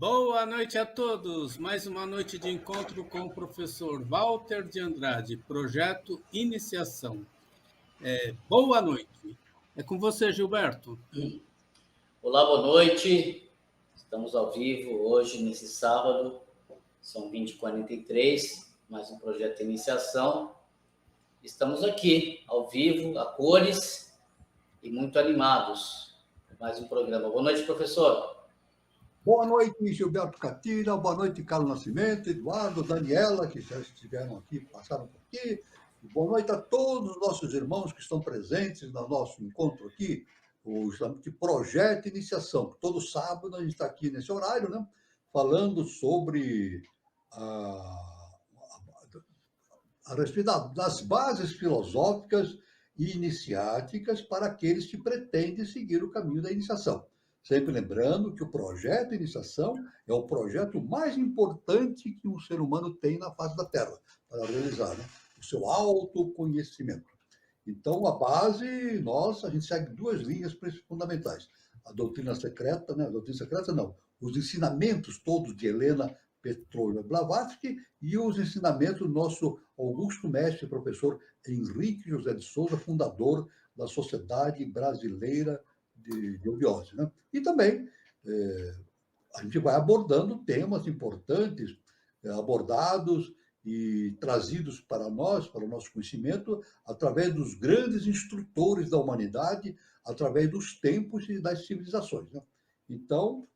Boa noite a todos. Mais uma noite de encontro com o professor Walter de Andrade, projeto Iniciação. Boa noite. É com você, Gilberto. Olá, boa noite. Estamos ao vivo hoje, nesse sábado. São 20h43, mais um projeto Iniciação. Estamos aqui, ao vivo, a cores e muito animados. Mais um programa. Boa noite, professor. Boa noite, Gilberto Catira, boa noite, Carlos Nascimento, Eduardo, Daniela, que já estiveram aqui, passaram por aqui. Boa noite a todos os nossos irmãos que estão presentes no nosso encontro aqui, o de Projeto Iniciação. Todo sábado a gente está aqui nesse horário, né, falando sobre a respeito das bases filosóficas e iniciáticas para aqueles que pretendem seguir o caminho da iniciação. Sempre lembrando que o projeto Iniciação é o projeto mais importante que um ser humano tem na face da Terra, para realizar, né, o seu autoconhecimento. Então, a base nossa, a gente segue duas linhas fundamentais. A doutrina secreta, né? A doutrina secreta não, os ensinamentos todos de Helena Petrovna Blavatsky e os ensinamentos do nosso augusto mestre, professor Henrique José de Souza, fundador da Sociedade Brasileira de Obiose, né? E também a gente vai abordando temas importantes, abordados e trazidos para nós, para o nosso conhecimento, através dos grandes instrutores da humanidade, através dos tempos e das civilizações, né? Então,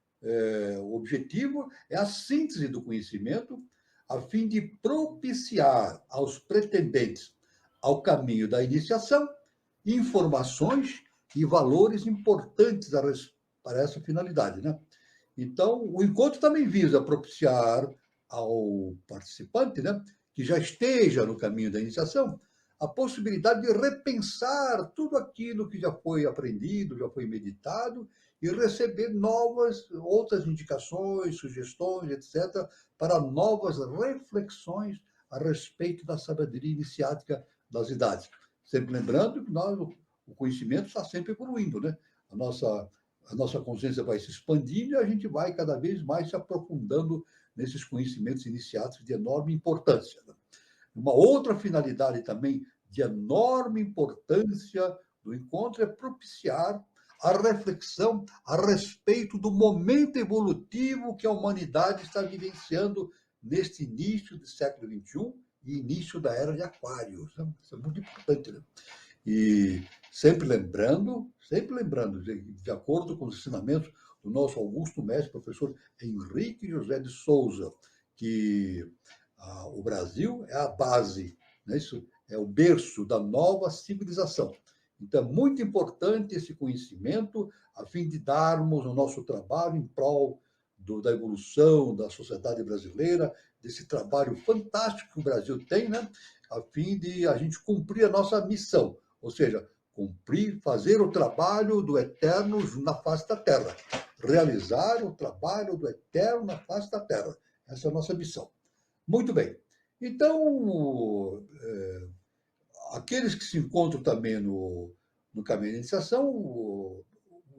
o objetivo é a síntese do conhecimento, a fim de propiciar aos pretendentes ao caminho da iniciação informações e valores importantes para essa finalidade, né? Então, o encontro também visa propiciar ao participante, né, que já esteja no caminho da iniciação, a possibilidade de repensar tudo aquilo que já foi aprendido, já foi meditado, e receber outras indicações, sugestões, etc., para novas reflexões a respeito da sabedoria iniciática das idades. Sempre lembrando que o conhecimento está sempre evoluindo, né? A nossa consciência vai se expandindo e a gente vai cada vez mais se aprofundando nesses conhecimentos iniciáticos de enorme importância, né? Uma outra finalidade também de enorme importância do encontro é propiciar a reflexão a respeito do momento evolutivo que a humanidade está vivenciando neste início do século XXI e início da era de Aquários, né? Isso é muito importante, né? E sempre lembrando, de acordo com os ensinamentos do nosso augusto mestre, professor Henrique José de Souza, que o Brasil é a base, né? Isso é o berço da nova civilização. Então, é muito importante esse conhecimento, a fim de darmos o nosso trabalho em prol da evolução da sociedade brasileira, desse trabalho fantástico que o Brasil tem, né? A fim de a gente cumprir a nossa missão, ou seja, fazer o trabalho do eterno na face da Terra, realizar o trabalho do eterno na face da Terra. Essa é a nossa missão. Muito bem. Então, aqueles que se encontram também no caminho da iniciação, o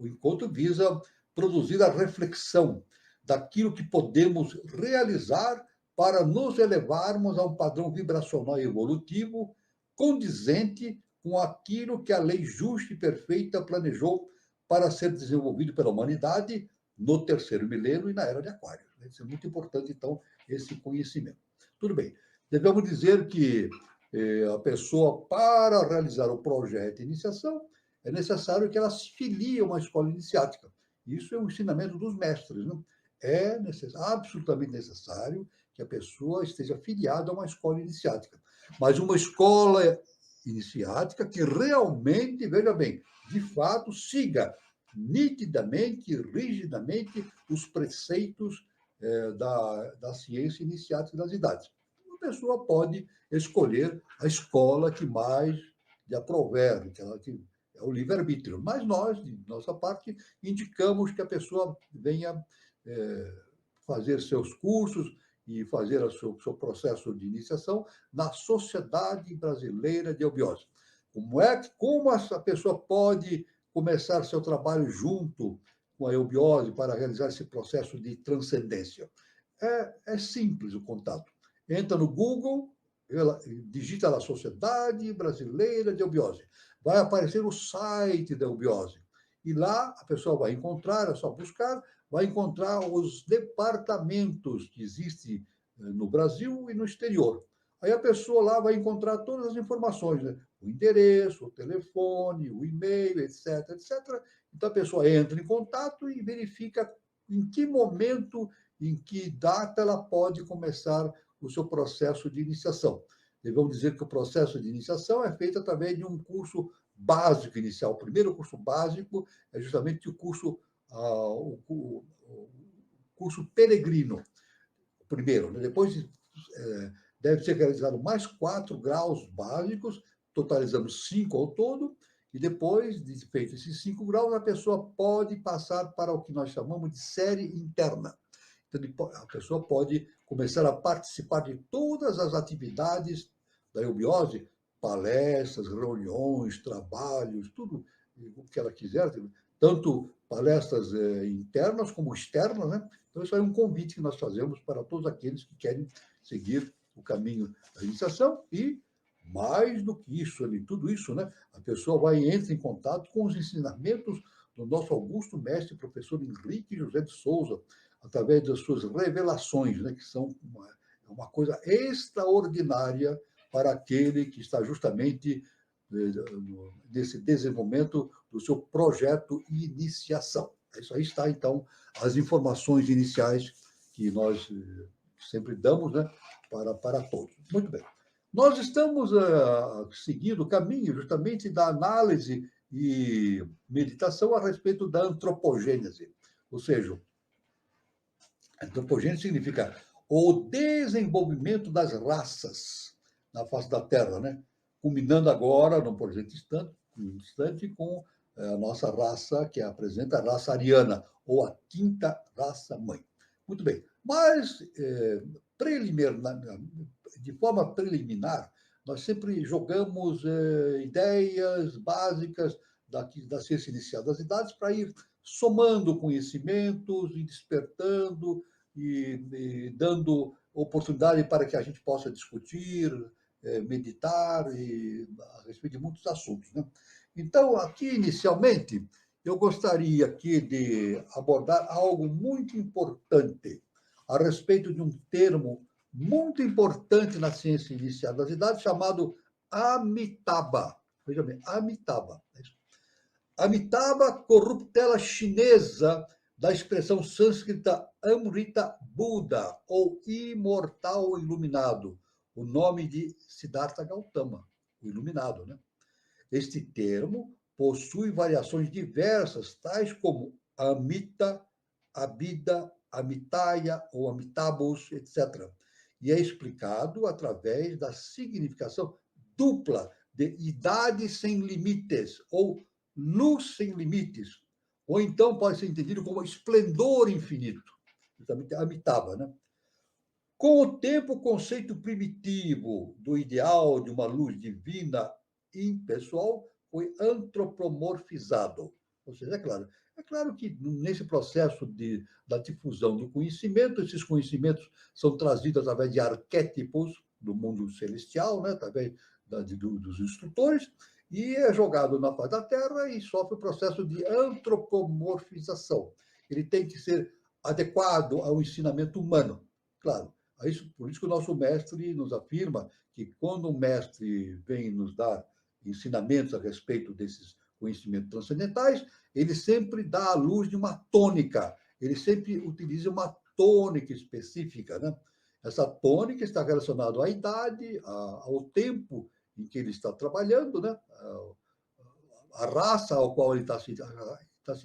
encontro visa produzir a reflexão daquilo que podemos realizar para nos elevarmos a um padrão vibracional e evolutivo condizente com aquilo que a lei justa e perfeita planejou para ser desenvolvido pela humanidade no terceiro milênio e na era de Aquário. Isso é muito importante, então, esse conhecimento. Tudo bem. Devemos dizer que a pessoa, para realizar o projeto de iniciação, é necessário que ela se filie a uma escola iniciática. Isso é um ensinamento dos mestres, né? É absolutamente necessário que a pessoa esteja filiada a uma escola iniciática. Mas uma escola iniciática que realmente, veja bem, de fato, siga nitidamente, rigidamente, os preceitos da ciência iniciática das idades. A pessoa pode escolher a escola que mais lhe aprover, que é o livre-arbítrio. Mas nós, de nossa parte, indicamos que a pessoa venha fazer seus cursos e fazer o seu processo de iniciação na Sociedade Brasileira de Obiose. Como essa pessoa pode começar seu trabalho junto com a eubiose para realizar esse processo de transcendência? É simples o contato. Entra no Google, digita lá Sociedade Brasileira de Eubiose. Vai aparecer o site da eubiose. E lá a pessoa vai encontrar, é só buscar, vai encontrar os departamentos que existem no Brasil e no exterior. Aí a pessoa lá vai encontrar todas as informações, né? O endereço, o telefone, o e-mail, etc, etc. Então a pessoa entra em contato e verifica em que momento, em que data ela pode começar o seu processo de iniciação. Devemos dizer que o processo de iniciação é feito através de um curso básico inicial. O primeiro curso básico é justamente o curso peregrino, primeiro, né? Depois deve ser realizado mais 4 graus básicos, totalizando 5 ao todo, e depois de feito esses 5 graus, a pessoa pode passar para o que nós chamamos de série interna. Então, a pessoa pode começar a participar de todas as atividades da eubiose, palestras, reuniões, trabalhos, tudo o que ela quiser, tanto palestras internas como externas, né? Então, isso é um convite que nós fazemos para todos aqueles que querem seguir o caminho da iniciação e, mais do que isso, tudo isso, né? A pessoa vai entrar em contato com os ensinamentos do nosso augusto mestre, professor Henrique José de Souza, através das suas revelações, né? Que são uma coisa extraordinária para aquele que está justamente nesse desenvolvimento do seu projeto e iniciação. Isso aí está, então, as informações iniciais que nós sempre damos, né, para todos. Muito bem. Nós estamos seguindo o caminho justamente da análise e meditação a respeito da antropogênese. Ou seja, antropogênese significa o desenvolvimento das raças na face da Terra, né? Culminando agora, no presente instante, com a nossa raça, que apresenta a raça ariana, ou a quinta raça-mãe. Muito bem. Mas, de forma preliminar, nós sempre jogamos ideias básicas da ciência inicial das idades para ir somando conhecimentos e despertando e dando oportunidade para que a gente possa discutir, meditar a respeito de muitos assuntos, né? Então, aqui, inicialmente, eu gostaria aqui de abordar algo muito importante a respeito de um termo muito importante na ciência inicial das idades, chamado Amitabha. Veja bem, Amitabha. Amitabha, corruptela chinesa da expressão sânscrita Amrita Buda, ou imortal iluminado, o nome de Siddhartha Gautama, o iluminado, né? Este termo possui variações diversas, tais como Amita, Abida, Amitaya ou Amitabhos, etc. E é explicado através da significação dupla de idade sem limites, ou luz sem limites, ou então pode ser entendido como esplendor infinito. Amitabha, né? Com o tempo, o conceito primitivo do ideal de uma luz divina impessoal foi antropomorfizado. Ou seja, é claro que nesse processo da difusão do conhecimento, esses conhecimentos são trazidos através de arquétipos do mundo celestial, né? Através dos instrutores, e é jogado na face da Terra e sofre o processo de antropomorfização. Ele tem que ser adequado ao ensinamento humano, claro. Por isso que o nosso mestre nos afirma que quando um mestre vem nos dar ensinamentos a respeito desses conhecimentos transcendentais, ele sempre dá à luz de uma tônica, ele sempre utiliza uma tônica específica, né? Essa tônica está relacionada à idade, ao tempo em que ele está trabalhando, né? A raça ao qual ele está se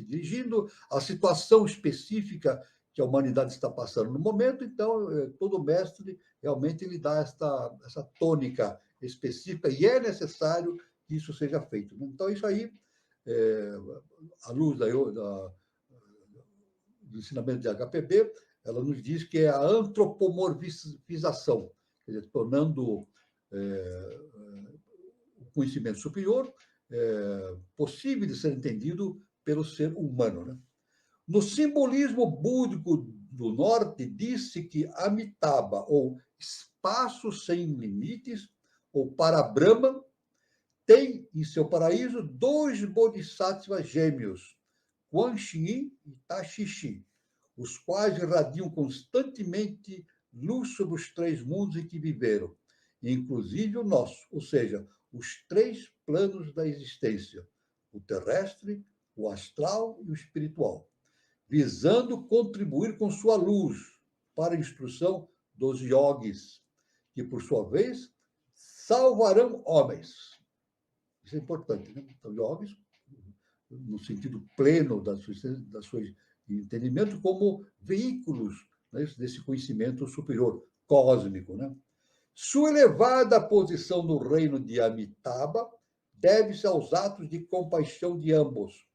dirigindo, a situação específica que a humanidade está passando no momento. Então, todo mestre realmente ele dá essa tônica específica e é necessário que isso seja feito. Então, isso aí, à luz do ensinamento de HPB, ela nos diz que é a antropomorfização, quer dizer, tornando o conhecimento superior possível de ser entendido pelo ser humano, né? No simbolismo búdico do norte, disse que Amitabha, ou espaço sem limites, ou Parabrahma, tem em seu paraíso 2 bodhisattvas gêmeos, Quan Yin e Tashishi, os quais irradiam constantemente luz sobre os 3 mundos em que viveram, inclusive o nosso, ou seja, os 3 planos da existência, o terrestre, o astral e o espiritual, visando contribuir com sua luz para a instrução dos yogis, que, por sua vez, salvarão homens. Isso é importante, né? Então, yogis, no sentido pleno da sua entendimento, como veículos, né, desse conhecimento superior, cósmico, né? Sua elevada posição no reino de Amitabha deve-se aos atos de compaixão de ambos,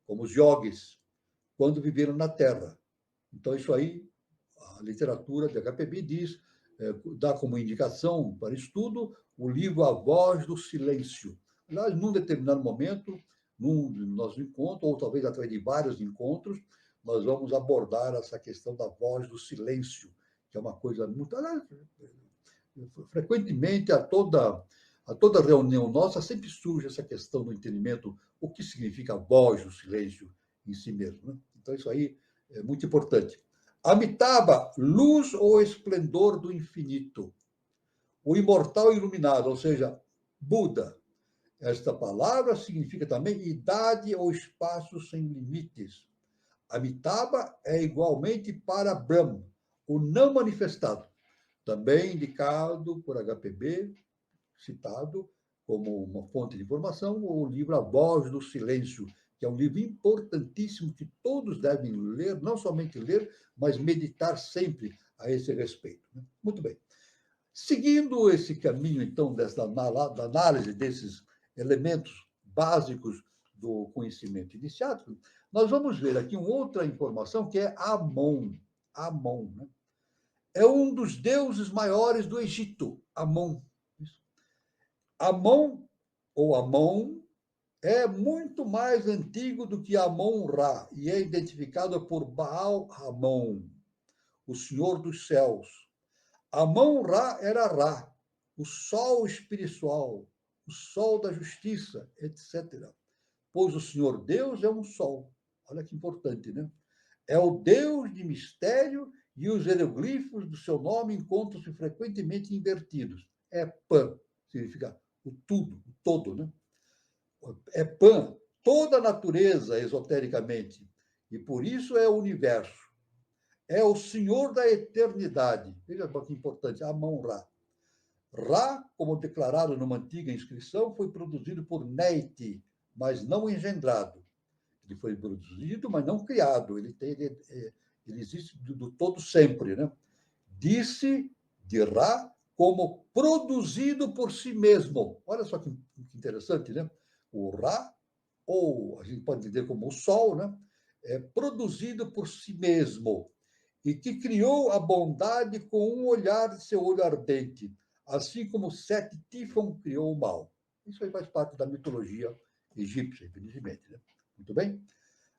como os yogis, quando viveram na Terra. Então, isso aí, a literatura de HPB diz, dá como indicação para estudo o livro A Voz do Silêncio. Aliás, num determinado momento, num nosso encontro, ou talvez através de vários encontros, nós vamos abordar essa questão da voz do silêncio, que é uma coisa muito... Frequentemente, a toda reunião nossa, sempre surge essa questão do entendimento, o que significa a voz do silêncio em si mesmo, né? Então, isso aí é muito importante. Amitabha, luz ou esplendor do infinito. O imortal iluminado, ou seja, Buda. Esta palavra significa também idade ou espaço sem limites. Amitabha é igualmente para Brahma, o não manifestado, também indicado por HPB, citado como uma fonte de informação, o livro A Voz do Silêncio, que é um livro importantíssimo que todos devem ler, não somente ler, mas meditar sempre a esse respeito. Muito bem. Seguindo esse caminho, então, da análise desses elementos básicos do conhecimento iniciático, nós vamos ver aqui uma outra informação que é Amon. Amon, né? É um dos deuses maiores do Egito, Amon. Amon, ou Amon, é muito mais antigo do que Amon-Ra e é identificado por Baal-Hamon, o Senhor dos Céus. Amon-Ra era Ra, o sol espiritual, o sol da justiça, etc. Pois o Senhor Deus é um sol. Olha que importante, né? É o Deus de mistério e os hieroglifos do seu nome encontram-se frequentemente invertidos. É Pan, significa o tudo, o todo, né? É Pan, toda a natureza, esotericamente, e por isso é o universo. É o Senhor da eternidade. Veja que importante, Amon-Ra. Ra, como declarado numa antiga inscrição, foi produzido por Neiti, mas não engendrado. Ele foi produzido, mas não criado. Ele existe do todo sempre, né? Disse de Ra como produzido por si mesmo. Olha só que interessante, né? O Ra, ou a gente pode dizer como o Sol, né? É produzido por si mesmo e que criou a bondade com um olhar de seu olho ardente, assim como Sete Tifon criou o mal. Isso aí faz parte da mitologia egípcia, evidentemente, né? Muito bem?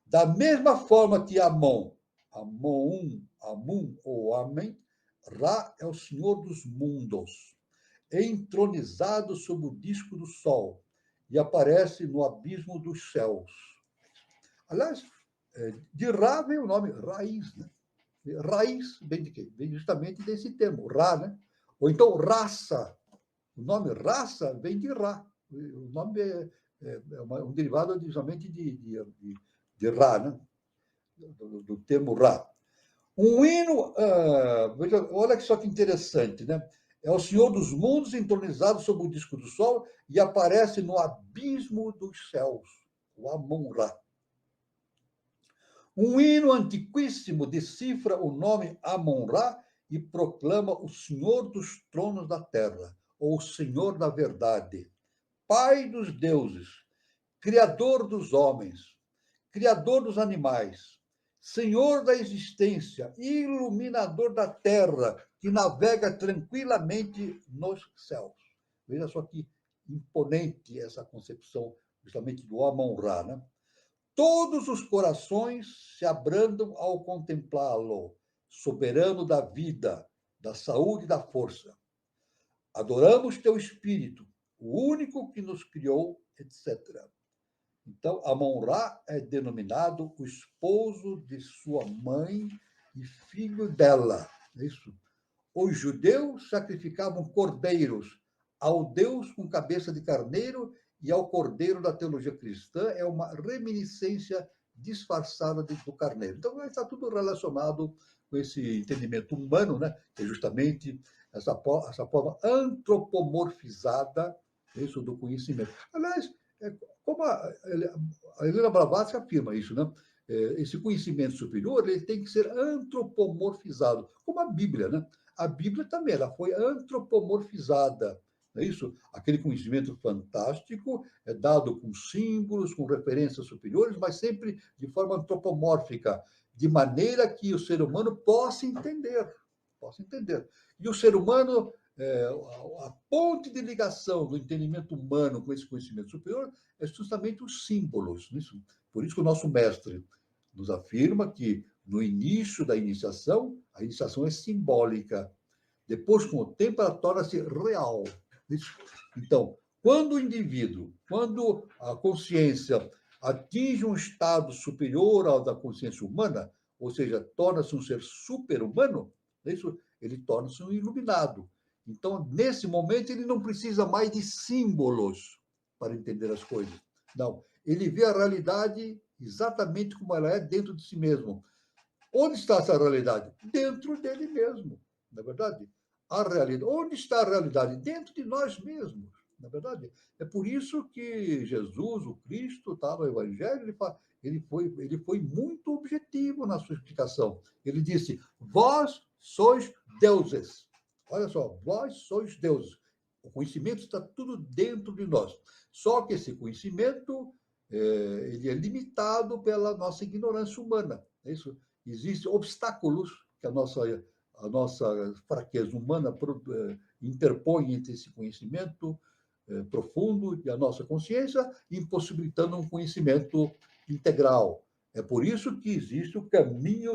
Da mesma forma que Amon, Amun ou Amen, Ra é o Senhor dos mundos, entronizado sob o disco do sol e aparece no abismo dos céus. Aliás, de Ra vem o nome raiz, né? Raiz vem de quê? Vem justamente desse termo, Ra, né? Ou então raça. O nome raça vem de Ra. O nome é um derivado justamente de Ra, né? Do termo Ra. Um hino, olha só que interessante, né? É o Senhor dos mundos entronizado sobre o disco do sol e aparece no abismo dos céus, o Amon-Ra. Um hino antiquíssimo decifra o nome Amon-Ra e proclama o Senhor dos tronos da terra, ou Senhor da verdade, Pai dos deuses, Criador dos homens, Criador dos animais, Senhor da existência, iluminador da terra, que navega tranquilamente nos céus. Veja só que imponente essa concepção justamente do Amon-Ra, né? Todos os corações se abrandam ao contemplá-lo, soberano da vida, da saúde e da força. Adoramos teu Espírito, o único que nos criou, etc. Então, Amon-Ra é denominado o esposo de sua mãe e filho dela. Isso. Os judeus sacrificavam cordeiros ao Deus com cabeça de carneiro e ao cordeiro da teologia cristã é uma reminiscência disfarçada do carneiro. Então, está tudo relacionado com esse entendimento humano, né? Que é justamente essa forma antropomorfizada isso, do conhecimento. Aliás, como a Helena Blavatsky afirma isso, né? Esse conhecimento superior ele tem que ser antropomorfizado, como a Bíblia, né? A Bíblia também ela foi antropomorfizada, não é isso? Aquele conhecimento fantástico é dado com símbolos, com referências superiores, mas sempre de forma antropomórfica, de maneira que o ser humano possa entender. E o ser humano, a ponte de ligação do entendimento humano com esse conhecimento superior é justamente os símbolos. Isso. Por isso que o nosso mestre nos afirma que no início da iniciação, a iniciação é simbólica. Depois, com o tempo, ela torna-se real. Isso. Então, quando o indivíduo, quando a consciência atinge um estado superior ao da consciência humana, ou seja, torna-se um ser super-humano, isso, ele torna-se um iluminado. Então, nesse momento, ele não precisa mais de símbolos para entender as coisas. Não, ele vê a realidade exatamente como ela é dentro de si mesmo. Onde está essa realidade? Dentro dele mesmo, não é verdade? A realidade. Onde está a realidade? Dentro de nós mesmos, não é verdade? É por isso que Jesus, o Cristo, está no Evangelho, ele foi muito objetivo na sua explicação. Ele disse: vós sois deuses. Olha só, vós sois deuses. O conhecimento está tudo dentro de nós. Só que esse conhecimento ele é limitado pela nossa ignorância humana. É isso. Existem obstáculos que a nossa fraqueza humana interpõe entre esse conhecimento profundo e a nossa consciência, impossibilitando um conhecimento integral. É por isso que existe o caminho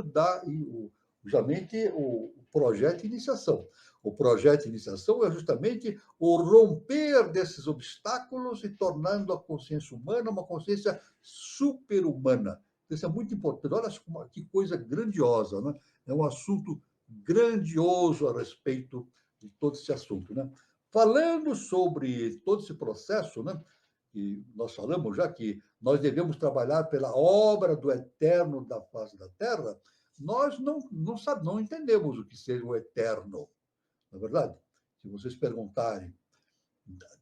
justamente o projeto de iniciação. O projeto de iniciação é justamente o romper desses obstáculos e tornando a consciência humana uma consciência super-humana. Isso é muito importante. Olha que coisa grandiosa, né? É um assunto grandioso a respeito de todo esse assunto, né? Falando sobre todo esse processo, né? E nós falamos já que nós devemos trabalhar pela obra do eterno da face da terra, nós não entendemos o que seja o eterno, não é verdade? Se vocês perguntarem,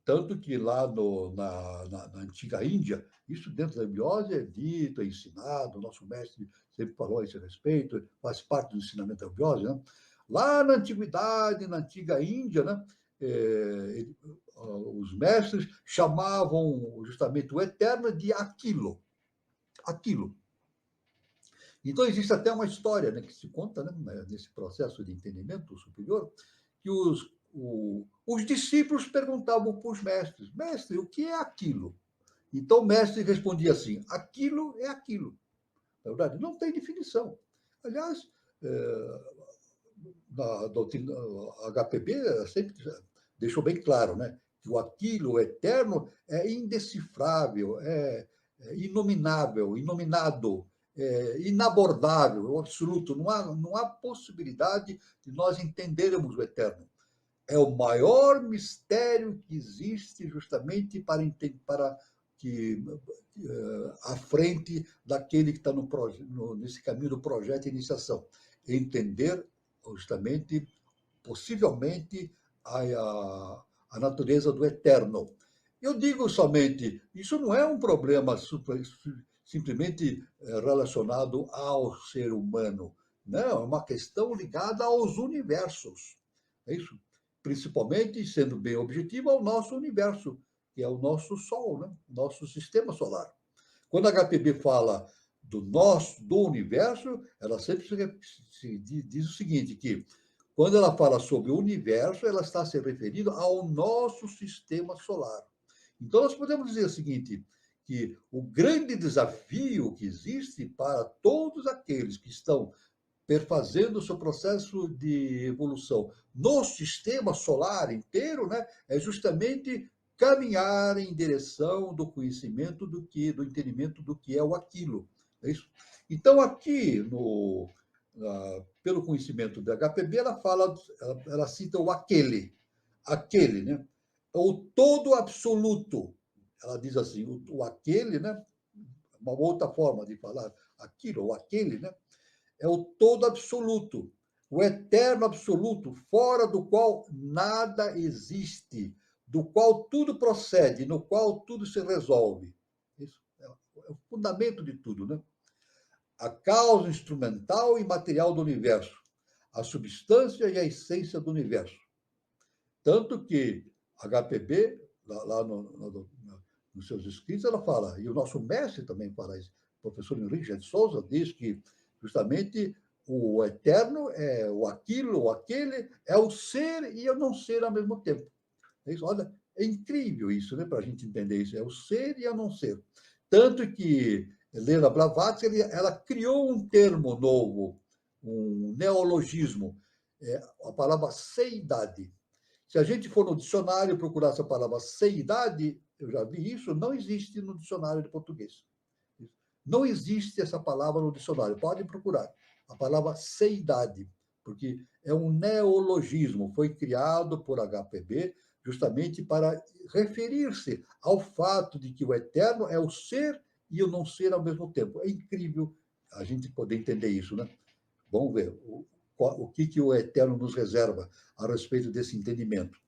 tanto que lá na antiga Índia, isso dentro da bibliose é dito, é ensinado, o nosso mestre sempre falou a esse respeito, faz parte do ensinamento da bibliose, né? Lá na antiguidade, na antiga Índia, né, os mestres chamavam justamente o eterno de aquilo. Aquilo. Então, existe até uma história, né, que se conta, né, nesse processo de entendimento superior, que os discípulos perguntavam para os mestres: mestre, o que é aquilo? Então, o mestre respondia assim: aquilo é aquilo. Na verdade, não tem definição. Aliás, na doutrina HPB sempre deixou bem claro, né, que o aquilo, o eterno, é indecifrável, é inominável, inominado, inabordável, o absoluto. Não há possibilidade de nós entendermos o eterno. É o maior mistério que existe justamente para que à frente daquele que está nesse caminho do projeto de iniciação. Entender justamente, possivelmente, a natureza do eterno. Eu digo somente, isso não é um problema simplesmente relacionado ao ser humano. Não, é uma questão ligada aos universos. É isso? Principalmente, sendo bem objetivo, ao nosso universo, que é o nosso Sol, né? Nosso sistema solar. Quando a HPB fala do universo, ela sempre diz o seguinte, que quando ela fala sobre o universo, ela está se referindo ao nosso sistema solar. Então, nós podemos dizer o seguinte, que o grande desafio que existe para todos aqueles que estão perfazendo o seu processo de evolução no sistema solar inteiro, né, é justamente caminhar em direção do conhecimento do entendimento do que é o aquilo. É isso? Então, aqui, pelo conhecimento da HPB, ela cita o aquele, né? O todo absoluto. Ela diz assim, o aquele, né? Uma outra forma de falar aquilo, ou aquele, né? É o todo absoluto, o eterno absoluto, fora do qual nada existe, do qual tudo procede, no qual tudo se resolve. Isso é o fundamento de tudo, né? A causa instrumental e material do universo, a substância e a essência do universo. Tanto que HPB, lá nos seus escritos, ela fala, e o nosso mestre também fala isso, o professor Henrique de Souza diz que justamente o eterno é o aquilo, o aquele, é o ser e o não ser ao mesmo tempo. É isso, olha, é incrível isso, né, para a gente entender isso, é o ser e o não ser. Tanto que Helena Blavatsky, ela criou um termo novo, um neologismo, a palavra seidade. Se a gente for no dicionário procurar essa palavra seidade, eu já vi isso, não existe no dicionário de português. Não existe essa palavra no dicionário, pode procurar. A palavra seidade, porque é um neologismo, foi criado por HPB justamente para referir-se ao fato de que o eterno é o ser e o não ser ao mesmo tempo. É incrível a gente poder entender isso, né? Vamos ver o que o eterno nos reserva a respeito desse entendimento.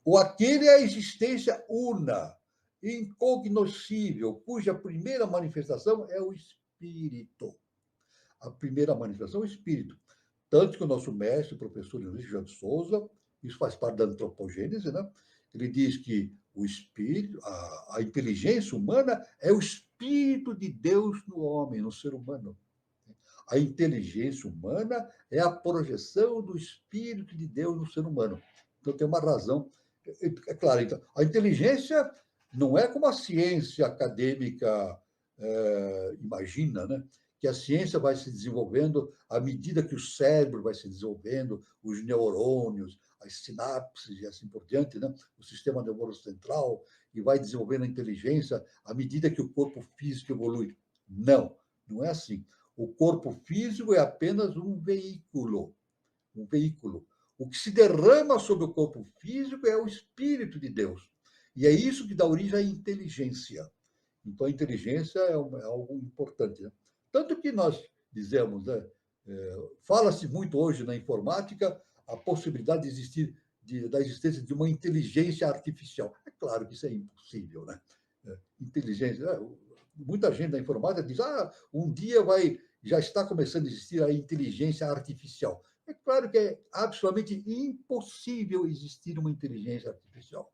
O aquele é a existência una, incognoscível, cuja primeira manifestação é o espírito. A primeira manifestação é o espírito. Tanto que o nosso mestre, o professor Luiz Jean de Souza, isso faz parte da antropogênese, né? Ele diz que o espírito, a inteligência humana é o espírito de Deus no homem, no ser humano. A inteligência humana é a projeção do espírito de Deus no ser humano. Então tem uma razão. É claro, então, a inteligência não é como a ciência acadêmica imagina, né? Que a ciência vai se desenvolvendo à medida que o cérebro vai se desenvolvendo, os neurônios, as sinapses e assim por diante, né? O sistema nervoso central, e vai desenvolvendo a inteligência à medida que o corpo físico evolui. Não, não é assim. O corpo físico é apenas um veículo, um veículo. O que se derrama sobre o corpo físico é o Espírito de Deus. E é isso que dá origem à inteligência. Então, a inteligência é algo importante. Né? Tanto que nós dizemos, né, fala-se muito hoje na informática a possibilidade de existir, da existência de uma inteligência artificial. É claro que isso é impossível, né? Inteligência. Muita gente da informática diz: um dia já está começando a existir a inteligência artificial. É claro que é absolutamente impossível existir uma inteligência artificial,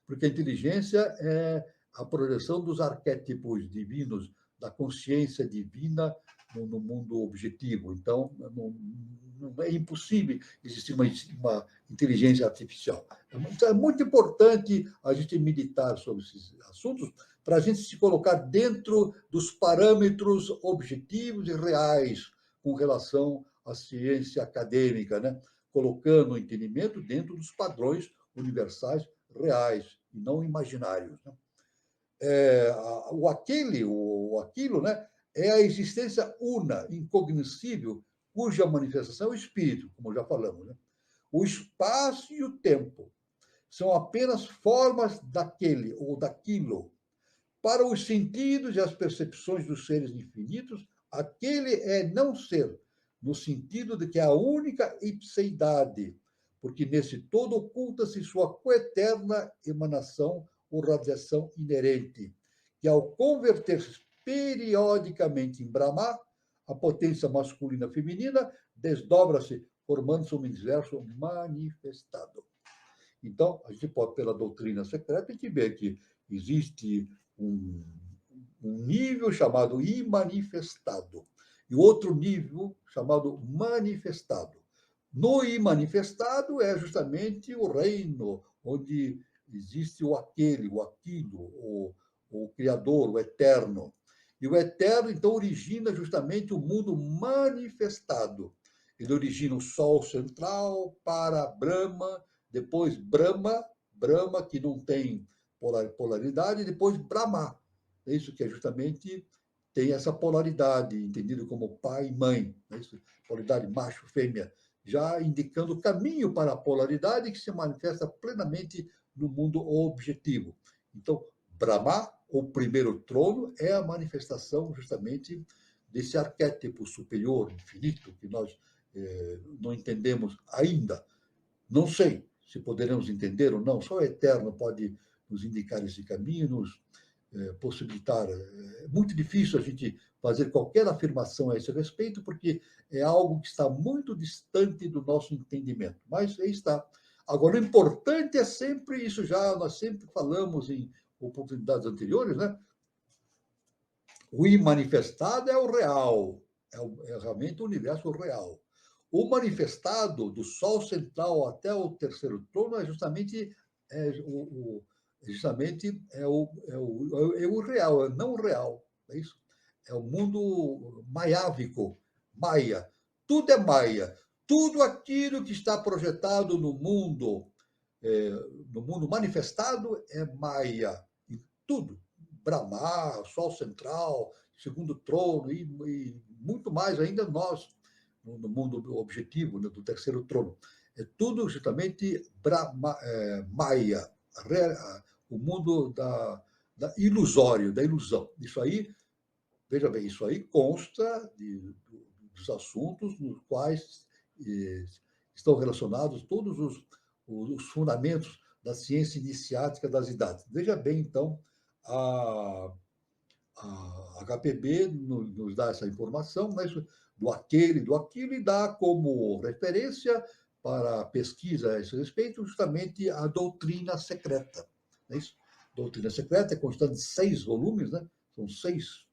porque a inteligência é a projeção dos arquétipos divinos, da consciência divina no mundo objetivo. Então, não é impossível existir uma inteligência artificial. É muito importante a gente meditar sobre esses assuntos para a gente se colocar dentro dos parâmetros objetivos e reais com relação à ciência acadêmica, né? Colocando o entendimento dentro dos padrões universais reais e não imaginários. Né? O aquilo, né, é a existência una, incognoscível, cuja manifestação é o espírito, como já falamos. Né? O espaço e o tempo são apenas formas daquele ou daquilo. Para os sentidos e as percepções dos seres infinitos, aquele é não ser, no sentido de que é a única ipseidade, porque nesse todo oculta-se sua coeterna emanação ou radiação inerente, que ao converter-se periodicamente em Brahma, a potência masculina e feminina desdobra-se, formando-se um universo manifestado. Então, a gente pode, pela doutrina secreta, a gente vê que existe um nível chamado imanifestado e outro nível chamado manifestado. No imanifestado é justamente o reino onde existe o aquele, o aquilo, o Criador, o Eterno. E o Eterno, então, origina justamente o mundo manifestado. Ele origina o Sol central para Brahma, depois Brahma, que não tem polaridade, e depois Brahma. É isso que é justamente tem essa polaridade, entendido como pai e mãe, é isso? Polaridade macho-fêmea, já indicando o caminho para a polaridade que se manifesta plenamente no mundo objetivo. Então, Brahma, o primeiro trono, é a manifestação justamente desse arquétipo superior, infinito, que nós não entendemos ainda. Não sei se poderemos entender ou não, só o Eterno pode nos indicar esse caminho, nos possibilitar. É muito difícil a gente fazer qualquer afirmação a esse respeito, porque é algo que está muito distante do nosso entendimento. Mas aí está. Agora, o importante é sempre isso, já nós sempre falamos em oportunidades anteriores, né? O imanifestado é o real, é realmente o universo real. O manifestado, do Sol central até o terceiro trono, é justamente o real, é não o real. É isso? É o mundo maiávico, maia. Tudo é maia. Tudo aquilo que está projetado no mundo manifestado é maia. E tudo. Brahma, Sol central, segundo trono e muito mais ainda nós, no mundo objetivo, né, do terceiro trono. É tudo justamente Maya, o mundo da ilusório, da ilusão. Isso aí, veja bem, isso aí consta dos assuntos nos quais estão relacionados todos os fundamentos da ciência iniciática das idades. Veja bem, então, a HPB nos dá essa informação, né, do aquilo, e dá como referência para a pesquisa a esse respeito justamente a doutrina secreta. É isso? Doutrina secreta é constante de 6 volumes, né? São 6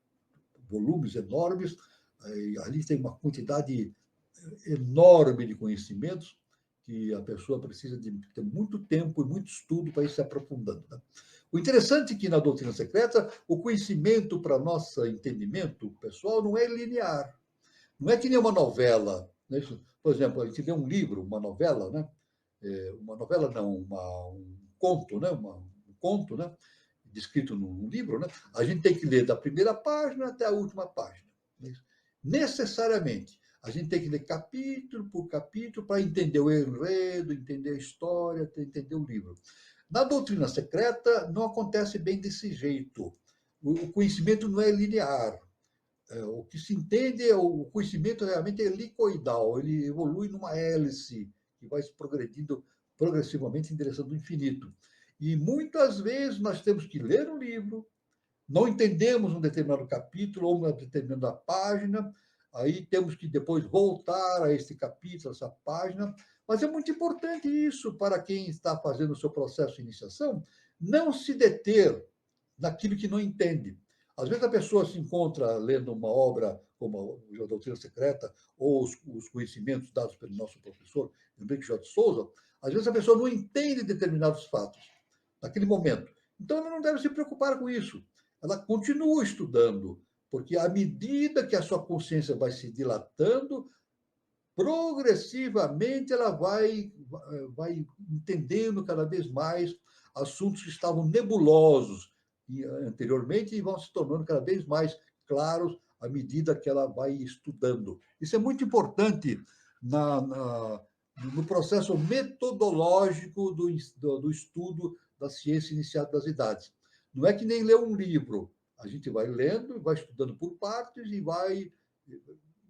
volumes enormes, ali tem uma quantidade enorme de conhecimentos que a pessoa precisa de ter muito tempo e muito estudo para ir se aprofundando. Né? O interessante é que na doutrina secreta, o conhecimento para nosso entendimento pessoal não é linear. Não é que nem uma novela. Né? Por exemplo, a gente lê um livro, uma novela, né? Uma novela não, um conto, né? Um conto, né? Descrito num livro, né? A gente tem que ler da primeira página até a última página. Né? Necessariamente. A gente tem que ler capítulo por capítulo para entender o enredo, entender a história, entender o livro. Na doutrina secreta, não acontece bem desse jeito. O conhecimento não é linear. O que se entende é o conhecimento realmente é helicoidal, ele evolui numa hélice que vai se progredindo progressivamente em direção do infinito. E muitas vezes nós temos que ler um livro, não entendemos um determinado capítulo ou uma determinada página, aí temos que depois voltar a esse capítulo, essa página, mas é muito importante isso para quem está fazendo o seu processo de iniciação, não se deter naquilo que não entende. Às vezes a pessoa se encontra lendo uma obra como a Doutrina Secreta ou os conhecimentos dados pelo nosso professor Henrique J. Souza, às vezes a pessoa não entende determinados fatos naquele momento. Então ela não deve se preocupar com isso. Ela continua estudando, porque à medida que a sua consciência vai se dilatando, progressivamente ela vai entendendo cada vez mais assuntos que estavam nebulosos anteriormente e vão se tornando cada vez mais claros à medida que ela vai estudando. Isso é muito importante no processo metodológico do estudo da ciência iniciada das idades. Não é que nem ler um livro. A gente vai lendo, vai estudando por partes e vai,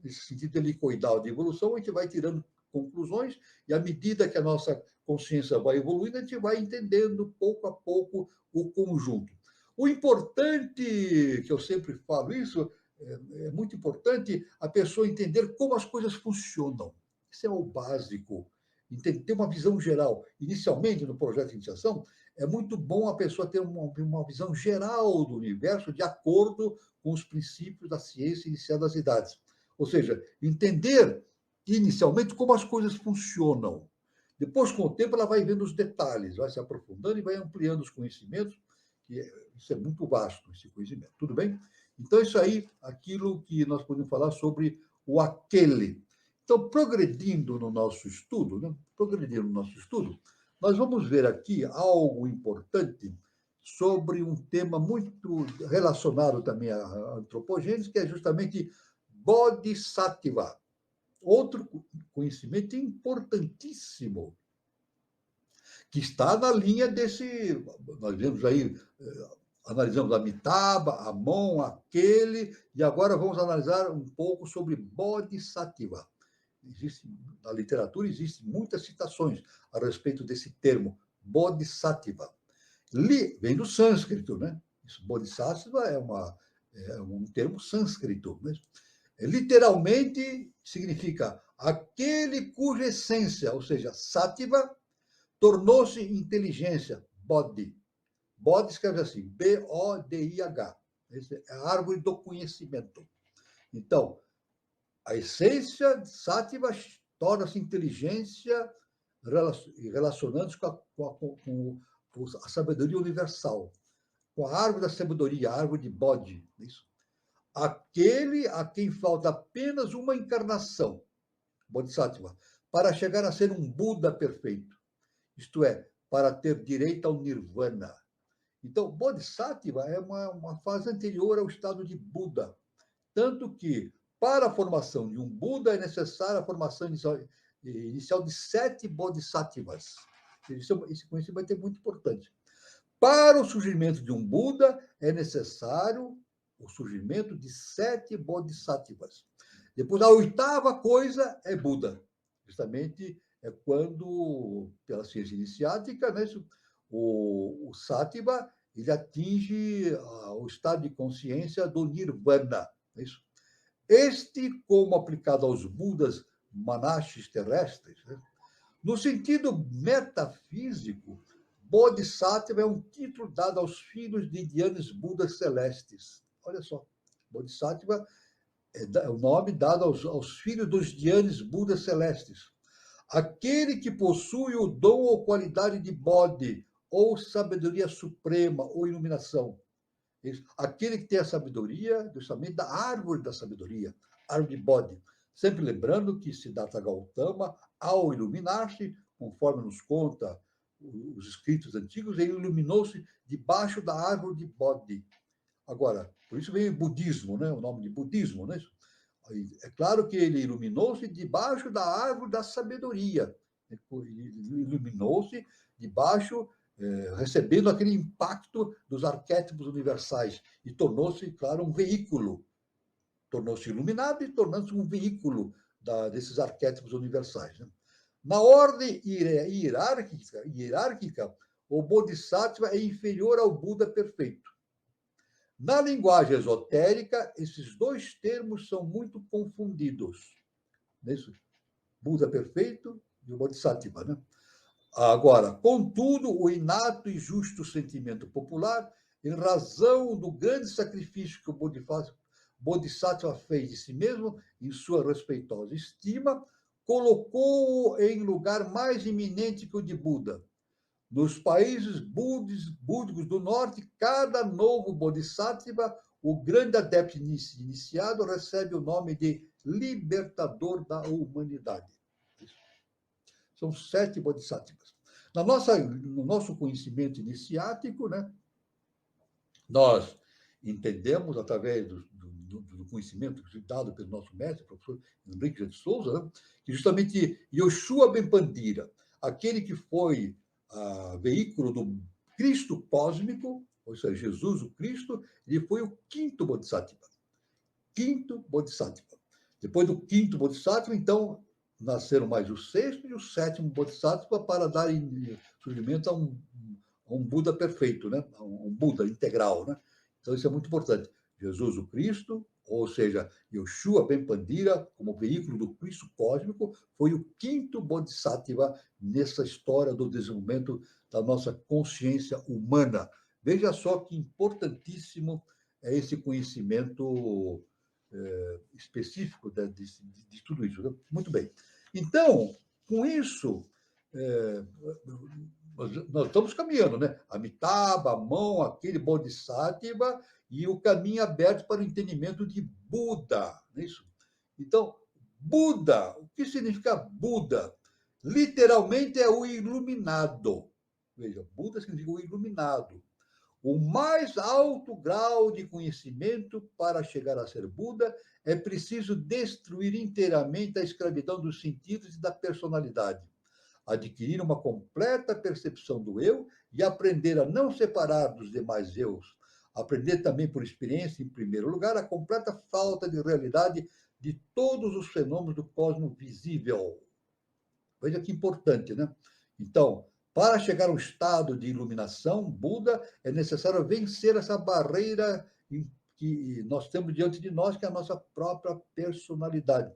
nesse sentido helicoidal de evolução, a gente vai tirando conclusões e, à medida que a nossa consciência vai evoluindo, a gente vai entendendo pouco a pouco o conjunto. O importante, que eu sempre falo isso, é muito importante a pessoa entender como as coisas funcionam. Isso é o básico. Ter uma visão geral. Inicialmente, no projeto de iniciação, é muito bom a pessoa ter uma visão geral do universo de acordo com os princípios da ciência iniciada das idades. Ou seja, entender inicialmente como as coisas funcionam. Depois, com o tempo, ela vai vendo os detalhes, vai se aprofundando e vai ampliando os conhecimentos isso é muito vasto, esse conhecimento. Tudo bem? Então, isso aí, aquilo que nós podemos falar sobre o aquele. Então, progredindo no nosso estudo, né? Nós vamos ver aqui algo importante sobre um tema muito relacionado também à antropogênese, que é justamente Bodhisattva. Outro conhecimento importantíssimo, que está na linha desse. Nós vemos aí, analisamos Amitabha, Amon, aquele, e agora vamos analisar um pouco sobre Bodhisattva. Na literatura existem muitas citações a respeito desse termo, Bodhisattva. Vem do sânscrito, né? Isso, Bodhisattva é um termo sânscrito. Né? Literalmente significa aquele cuja essência, ou seja, Sattva, tornou-se inteligência, Bodhi. Bodhi escreve assim, B-O-D-I-H. É a árvore do conhecimento. Então, a essência de Sattva torna-se inteligência relacionando-se com a sabedoria universal, com a árvore da sabedoria, a árvore de Bodhi. Isso. Aquele a quem falta apenas uma encarnação, Bodhisattva, para chegar a ser um Buda perfeito, isto é, para ter direito ao Nirvana. Então, Bodhisattva é uma fase anterior ao estado de Buda, tanto que, para a formação de um Buda, é necessária a formação inicial de 7 Bodhisattvas. Esse conhecimento é muito importante. Para o surgimento de um Buda, é necessário o surgimento de 7 Bodhisattvas. Depois, a 8ª coisa é Buda. Justamente é quando, pela ciência iniciática, né, o Sattva ele atinge o estado de consciência do Nirvana. É isso. Este, como aplicado aos Budas Manashis terrestres, né, no sentido metafísico, Bodhisattva é um título dado aos filhos de Dhyanis Budas celestes. Olha só, Bodhisattva é o nome dado aos filhos dos Dhyanis Budas celestes. Aquele que possui o dom ou qualidade de Bodhi, ou sabedoria suprema, ou iluminação. Aquele que tem a sabedoria, justamente da árvore da sabedoria, árvore de Bodhi. Sempre lembrando que Siddhartha Gautama, ao iluminar-se, conforme nos conta os escritos antigos, ele iluminou-se debaixo da árvore de Bodhi. Agora, por isso veio budismo, né? O nome de budismo, né? É claro que ele iluminou-se debaixo da árvore da sabedoria. Ele iluminou-se debaixo, recebendo aquele impacto dos arquétipos universais e tornou-se, claro, um veículo. Tornou-se iluminado e tornou-se um veículo desses arquétipos universais. Né? Na ordem hierárquica, o Bodhisattva é inferior ao Buda perfeito. Na linguagem esotérica, esses dois termos são muito confundidos. Isso? Buda perfeito e o Bodhisattva. Né? Agora, contudo, o inato e justo sentimento popular, em razão do grande sacrifício que o Bodhisattva fez de si mesmo, em sua respeitosa estima, colocou-o em lugar mais eminente que o de Buda. Nos países búdicos do norte, cada novo Bodhisattva, o grande adepto iniciado, recebe o nome de libertador da humanidade. São 7 Bodhisattvas. No nosso conhecimento iniciático, né, nós entendemos, através do conhecimento dado pelo nosso mestre, o professor Henrique de Souza, né, que justamente Yoshua Ben Pandira, aquele que foi veículo do Cristo cósmico, ou seja, Jesus, o Cristo, ele foi o 5º Bodhisattva. 5º Bodhisattva. Depois do 5º Bodhisattva, então, nasceram mais o 6º e o 7º Bodhisattva para dar surgimento a um Buda perfeito, né? A um Buda integral. Né? Então, isso é muito importante. Jesus, o Cristo, ou seja, Yoshua Ben Pandira, como veículo do Cristo cósmico, foi o 5º Bodhisattva nessa história do desenvolvimento da nossa consciência humana. Veja só que importantíssimo é esse conhecimento específico de tudo isso. Né? Muito bem. Então, com isso, nós estamos caminhando, né? Amitabha, a mão, aquele Bodhisattva e o caminho aberto para o entendimento de Buda, não é isso? Então, Buda, o que significa Buda? Literalmente é o iluminado. Veja, Buda significa o iluminado. O mais alto grau de conhecimento para chegar a ser Buda é preciso destruir inteiramente a escravidão dos sentidos e da personalidade, adquirir uma completa percepção do eu e aprender a não separar dos demais eus. Aprender também por experiência, em primeiro lugar, a completa falta de realidade de todos os fenômenos do cosmos visível. Veja que importante, né? Então, para chegar ao estado de iluminação, Buda, é necessário vencer essa barreira que nós temos diante de nós, que é a nossa própria personalidade.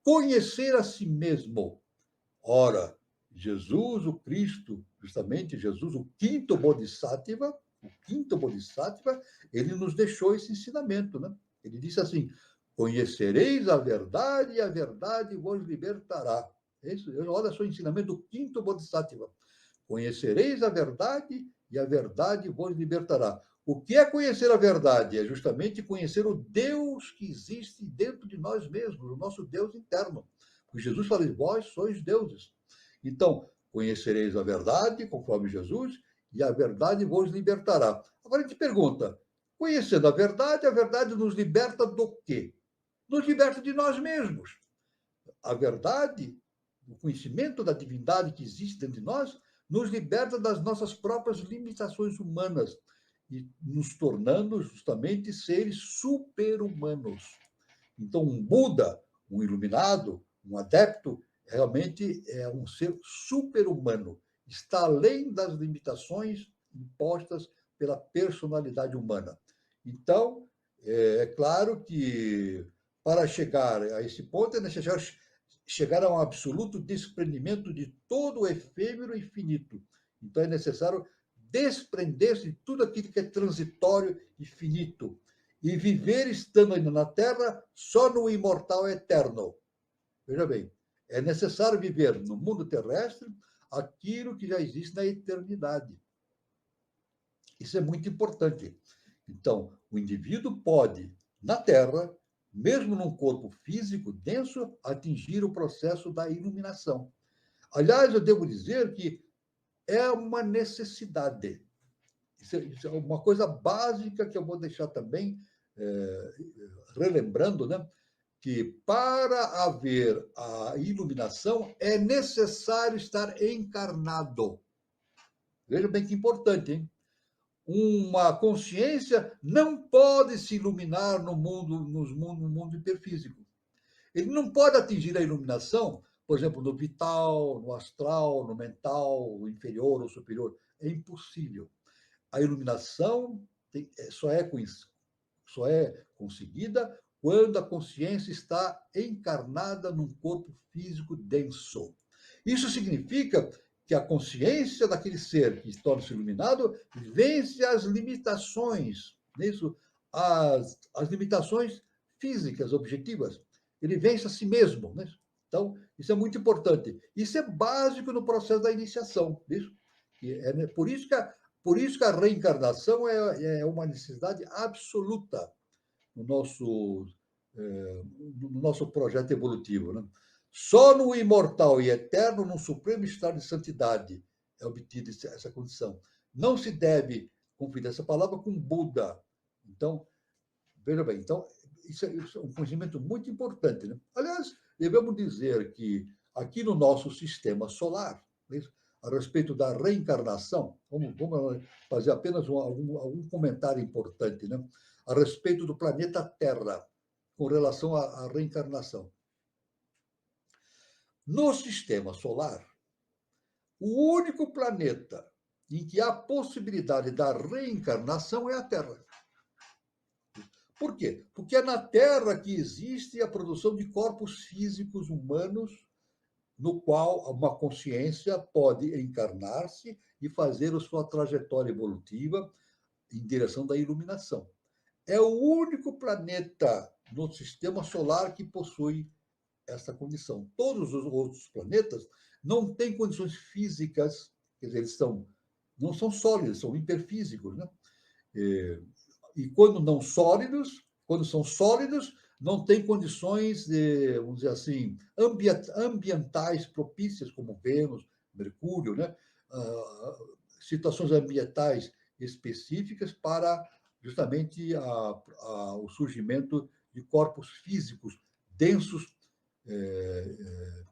Conhecer a si mesmo. Ora, Jesus, o Cristo, justamente Jesus, o quinto Bodhisattva, ele nos deixou esse ensinamento, né? Ele disse assim: conhecereis a verdade e a verdade vos libertará. Olha só o ensinamento do quinto Bodhisattva. Conhecereis a verdade e a verdade vos libertará. O que é conhecer a verdade? É justamente conhecer o Deus que existe dentro de nós mesmos, o nosso Deus interno. Porque Jesus fala: vós sois deuses. Então, conhecereis a verdade, conforme Jesus, e a verdade vos libertará. Agora a gente pergunta: conhecendo a verdade nos liberta do quê? Nos liberta de nós mesmos. A verdade, o conhecimento da divindade que existe dentro de nós, nos liberta das nossas próprias limitações humanas e nos tornando justamente seres super-humanos. Então, um Buda, um iluminado, um adepto, realmente é um ser super-humano. Está além das limitações impostas pela personalidade humana. Então, é claro que para chegar a esse ponto é necessário chegar a um absoluto desprendimento de todo o efêmero e finito. Então, é necessário desprender-se de tudo aquilo que é transitório e finito e viver estando ainda na Terra só no imortal eterno. Veja bem, é necessário viver no mundo terrestre aquilo que já existe na eternidade. Isso é muito importante. Então, o indivíduo pode, na Terra, mesmo num corpo físico denso, atingir o processo da iluminação. Aliás, eu devo dizer que é uma necessidade. Isso é uma coisa básica que eu vou deixar também relembrando, né? Que para haver a iluminação é necessário estar encarnado. Veja bem que importante, hein? Uma consciência não pode se iluminar no mundo hiperfísico. Ele não pode atingir a iluminação, por exemplo, no vital, no astral, no mental, no inferior ou superior. É impossível. A iluminação só é conseguida quando a consciência está encarnada num corpo físico denso. Isso significa que a consciência daquele ser que torna-se iluminado vence as limitações, isso, as limitações físicas, objetivas. Ele vence a si mesmo. Né? Então, isso é muito importante. Isso é básico no processo da iniciação. Isso? Por isso que a reencarnação é uma necessidade absoluta no nosso projeto evolutivo. Né? Só no imortal e eterno, no supremo estado de santidade, é obtida essa condição. Não se deve confundir essa palavra com Buda. Então, veja bem, isso é um conhecimento muito importante. Né? Aliás, devemos dizer que aqui no nosso sistema solar, a respeito da reencarnação, vamos fazer apenas algum comentário importante, né? A respeito do planeta Terra, com relação à reencarnação. No sistema solar, o único planeta em que há possibilidade da reencarnação é a Terra. Por quê? Porque é na Terra que existe a produção de corpos físicos humanos, no qual uma consciência pode encarnar-se e fazer a sua trajetória evolutiva em direção da iluminação. É o único planeta no sistema solar que possui essa condição. Todos os outros planetas não têm condições físicas quer dizer, não são sólidos, são hiperfísicos, né? E quando são sólidos, não têm condições, vamos dizer assim, ambientais propícias, como Vênus, Mercúrio, né? Situações ambientais específicas para justamente o surgimento de corpos físicos densos,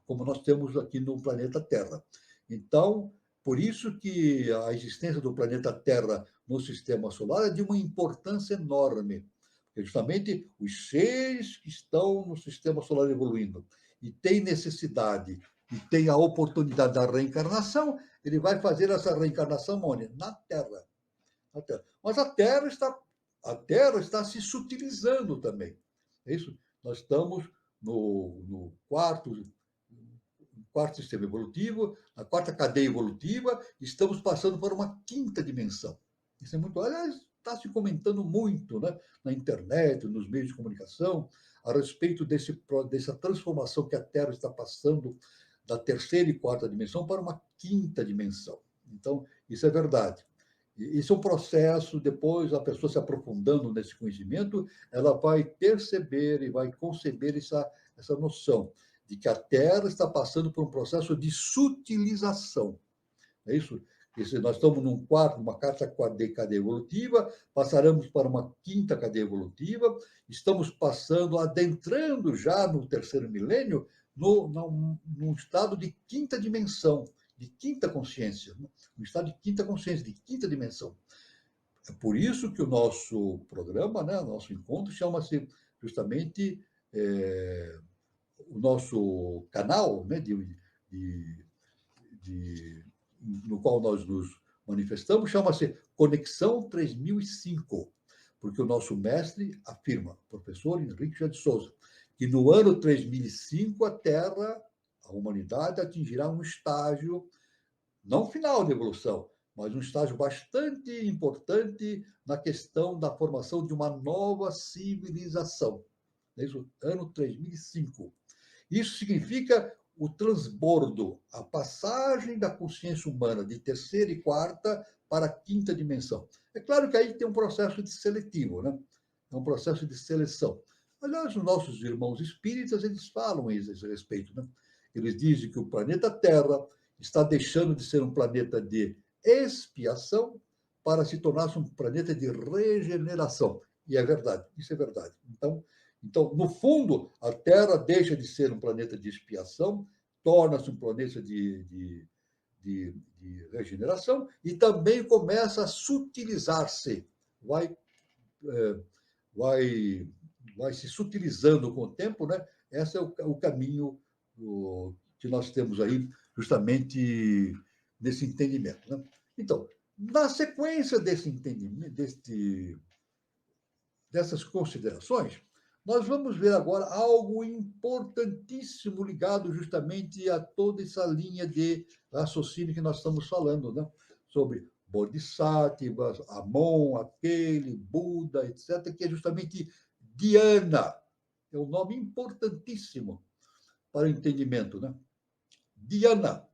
como nós temos aqui no planeta Terra. Então, por isso que a existência do planeta Terra no sistema solar é de uma importância enorme. Porque justamente os seres que estão no sistema solar evoluindo e têm necessidade e têm a oportunidade da reencarnação, ele vai fazer essa reencarnação onde? Na Terra. Na Terra. Mas a Terra está se sutilizando também. É isso? Nós estamos no quarto sistema evolutivo, na quarta cadeia evolutiva, estamos passando por uma quinta dimensão. Isso é muito. Aliás, está se comentando muito, né, na internet, nos meios de comunicação, a respeito dessa transformação que a Terra está passando da terceira e quarta dimensão para uma quinta dimensão. Então, isso é verdade. Isso é um processo, depois a pessoa se aprofundando nesse conhecimento, ela vai perceber e vai conceber essa noção de que a Terra está passando por um processo de sutilização. É isso? Se nós estamos numa quarta cadeia evolutiva, passaremos para uma quinta cadeia evolutiva, estamos adentrando já no terceiro milênio, num estado de quinta dimensão, de quinta consciência, um estado de quinta consciência, de quinta dimensão. É por isso que o nosso programa, né, o nosso encontro, chama-se justamente o nosso canal, né, no qual nós nos manifestamos, chama-se Conexão 3005, porque o nosso mestre afirma, professor Henrique José de Souza, que no ano 3005 a Terra, a humanidade, atingirá um estágio, não final de evolução, mas um estágio bastante importante na questão da formação de uma nova civilização. É isso, ano 3005. Isso significa o transbordo, a passagem da consciência humana de terceira e quarta para a quinta dimensão. É claro que aí tem um processo de seletivo, né? É um processo de seleção. Aliás, os nossos irmãos espíritas, eles falam a esse respeito, né? Eles dizem que o planeta Terra está deixando de ser um planeta de expiação para se tornar um planeta de regeneração. E é verdade, isso é verdade. Então, no fundo, a Terra deixa de ser um planeta de expiação, torna-se um planeta de regeneração e também começa a sutilizar-se, vai se sutilizando com o tempo, né? Esse é o caminho que nós temos aí, justamente nesse entendimento. Né? Então, na sequência desse entendimento, dessas considerações, nós vamos ver agora algo importantíssimo ligado justamente a toda essa linha de raciocínio que nós estamos falando, né? Sobre Bodhisattvas, Amon, aquele, Buda, etc., que é justamente Dhyana. É um nome importantíssimo para o entendimento, né? Dhyana.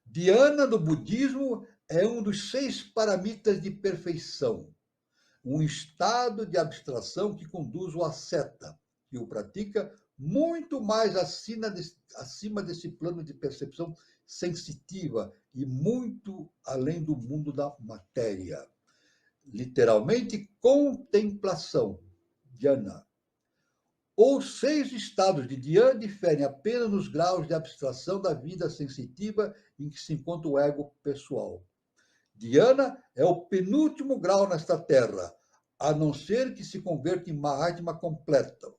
Dhyana do budismo é um dos 6 paramitas de perfeição, um estado de abstração que conduz o asceta, que o pratica muito mais acima desse plano de percepção sensitiva e muito além do mundo da matéria. Literalmente, contemplação, dhyana. Os 6 estados de dhyana diferem apenas nos graus de abstração da vida sensitiva em que se encontra o ego pessoal. Dhyana é o penúltimo grau nesta terra, a não ser que se converta em Mahatma completa.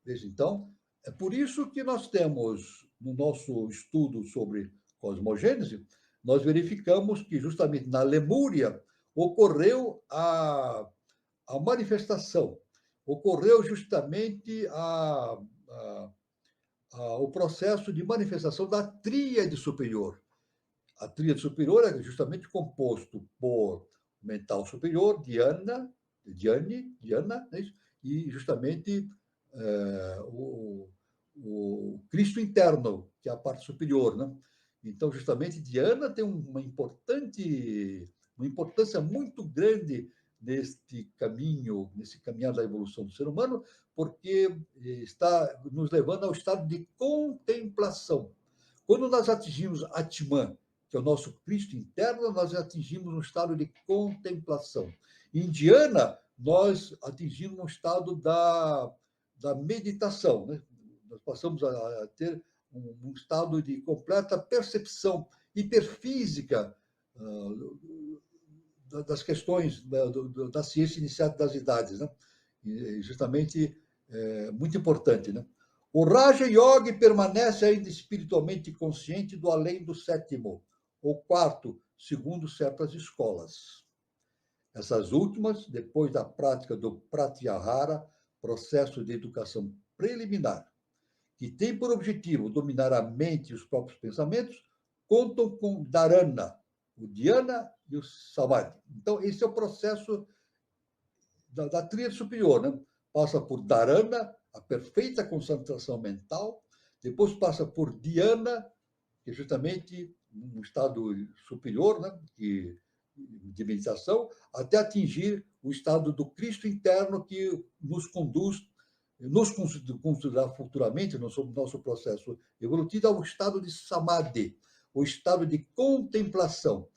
Veja, então, é por isso que nós temos, no nosso estudo sobre cosmogênese, nós verificamos que justamente na Lemúria ocorreu a manifestação, ocorreu justamente o processo de manifestação da tríade superior. A tríade superior é justamente composto por mental superior, dhyana, né? E justamente o Cristo interno, que é a parte superior. Né? Então, justamente, Diana tem uma importância muito grande neste caminho, nesse caminhar da evolução do ser humano, porque está nos levando ao estado de contemplação. Quando nós atingimos Atman, que é o nosso Cristo interno, nós atingimos um estado de contemplação. Em Diana, nós atingimos um estado da meditação, né? Nós passamos a ter um estado de completa percepção hiperfísica das questões da ciência iniciática das idades, né? E justamente muito importante, né? O Raja Yogi permanece ainda espiritualmente consciente do além do sétimo, ou quarto, segundo certas escolas. Essas últimas, depois da prática do Pratyahara, processo de educação preliminar, que tem por objetivo dominar a mente e os próprios pensamentos, contam com Dharana, o Dhyana e o Samadhi. Então, esse é o processo da tríade superior, né? Passa por Dharana, a perfeita concentração mental, depois passa por Dhyana, que é justamente um estado superior, né? De meditação, até atingir o estado do Cristo interno que nos conduzirá futuramente, no nosso processo evolutivo, ao estado de Samadhi, o estado de contemplação,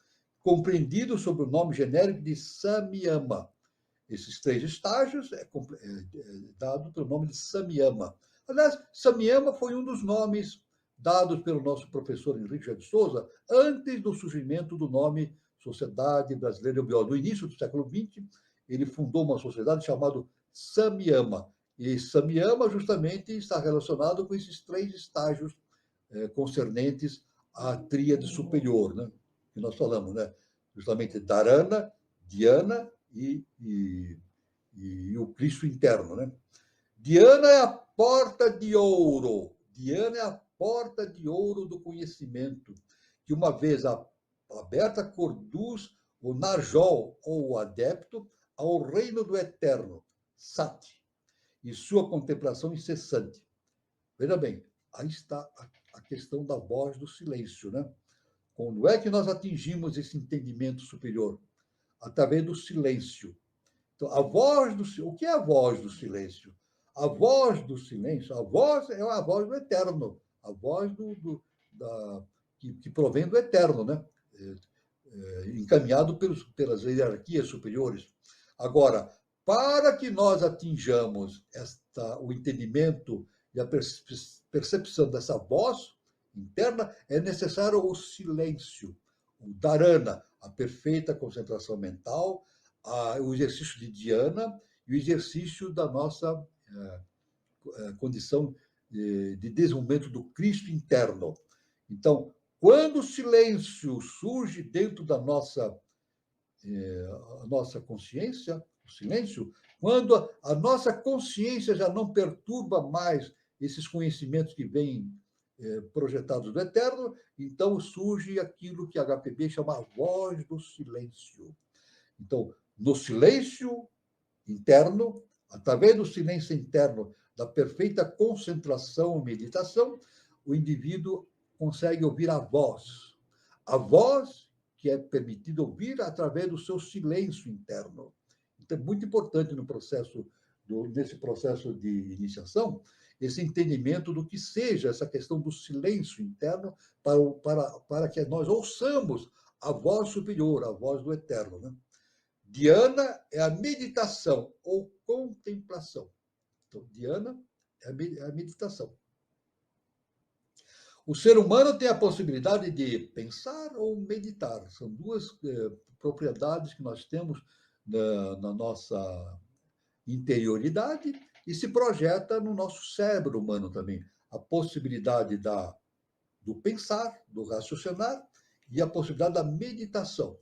compreendido sob o nome genérico de Samyama. Esses 3 estágios é dado pelo nome de Samyama. Aliás, Samyama foi um dos nomes dados pelo nosso professor Henrique de Souza antes do surgimento do nome Sociedade Brasileira de Biologia. No início do século XX, ele fundou uma sociedade chamada Samyama. E Samyama justamente está relacionado com esses 3 estágios concernentes à tríade superior, né? Que nós falamos, né? Justamente Dharana, Dhyana e o Cristo interno, né? Dhyana é a porta de ouro. Dhyana é a porta de ouro do conhecimento, que uma vez aberta conduz o Narjol, ou o adepto, ao reino do eterno, Sati, e sua contemplação incessante. Veja bem, aí está a questão da voz do silêncio, né? Quando é que nós atingimos esse entendimento superior? Através do silêncio. Então, o que é a voz do silêncio? A voz do silêncio, a voz é a voz do eterno, a voz que provém do eterno, né? Encaminhado pelas hierarquias superiores. Agora, para que nós atinjamos o entendimento e a percepção dessa voz interna, é necessário o silêncio, o dharana, a perfeita concentração mental, o exercício de dhyana e o exercício da nossa condição de desenvolvimento do Cristo interno. Então, quando o silêncio surge dentro da nossa consciência, o silêncio, quando a nossa consciência já não perturba mais esses conhecimentos que vêm projetados do eterno, então surge aquilo que a HPB chama a voz do silêncio. Então, no silêncio interno, através do silêncio interno, da perfeita concentração e meditação, o indivíduo consegue ouvir a voz que é permitido ouvir através do seu silêncio interno. Então, é muito importante nesse processo de iniciação, esse entendimento do que seja essa questão do silêncio interno para que nós ouçamos a voz superior, a voz do eterno, né? Dhyana é a meditação ou contemplação. Então, Dhyana é a meditação. O ser humano tem a possibilidade de pensar ou meditar. São 2 propriedades que nós temos na nossa interioridade e se projeta no nosso cérebro humano também. A possibilidade do pensar, do raciocinar e a possibilidade da meditação.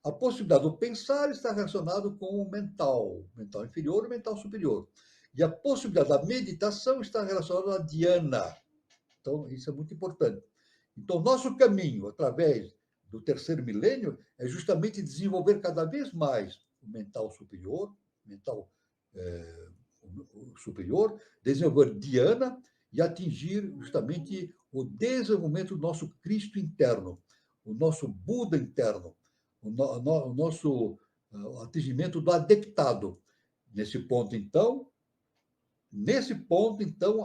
A possibilidade do pensar está relacionado com o mental inferior e o mental superior. E a possibilidade da meditação está relacionada à dhyana. Então, isso é muito importante. Então, nosso caminho, através do 3º milênio, é justamente desenvolver cada vez mais o mental superior, desenvolver dhyana e atingir justamente o desenvolvimento do nosso Cristo interno, o nosso Buda interno, o nosso atingimento do adeptado. Nesse ponto, então,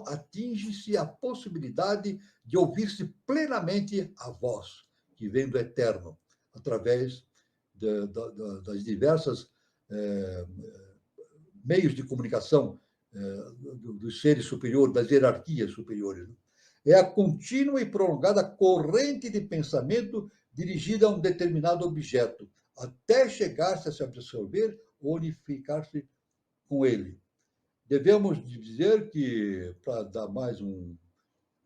atinge-se a possibilidade de ouvir-se plenamente a voz que vem do eterno, através das diversas meios de comunicação dos seres superiores, das hierarquias superiores. É a contínua e prolongada corrente de pensamento dirigida a um determinado objeto, até chegar-se a se absorver ou unificar-se com ele. Devemos dizer que, para dar mais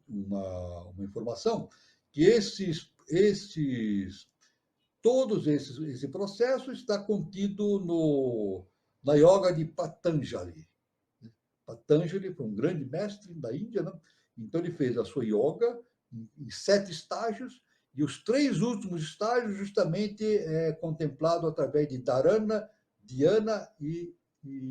uma informação, que esse processo está contido na yoga de Patanjali. Patanjali foi um grande mestre da Índia, né? Então ele fez a sua yoga em 7 estágios, e os 3 últimos estágios justamente contemplado através de Dharana, Dhyana e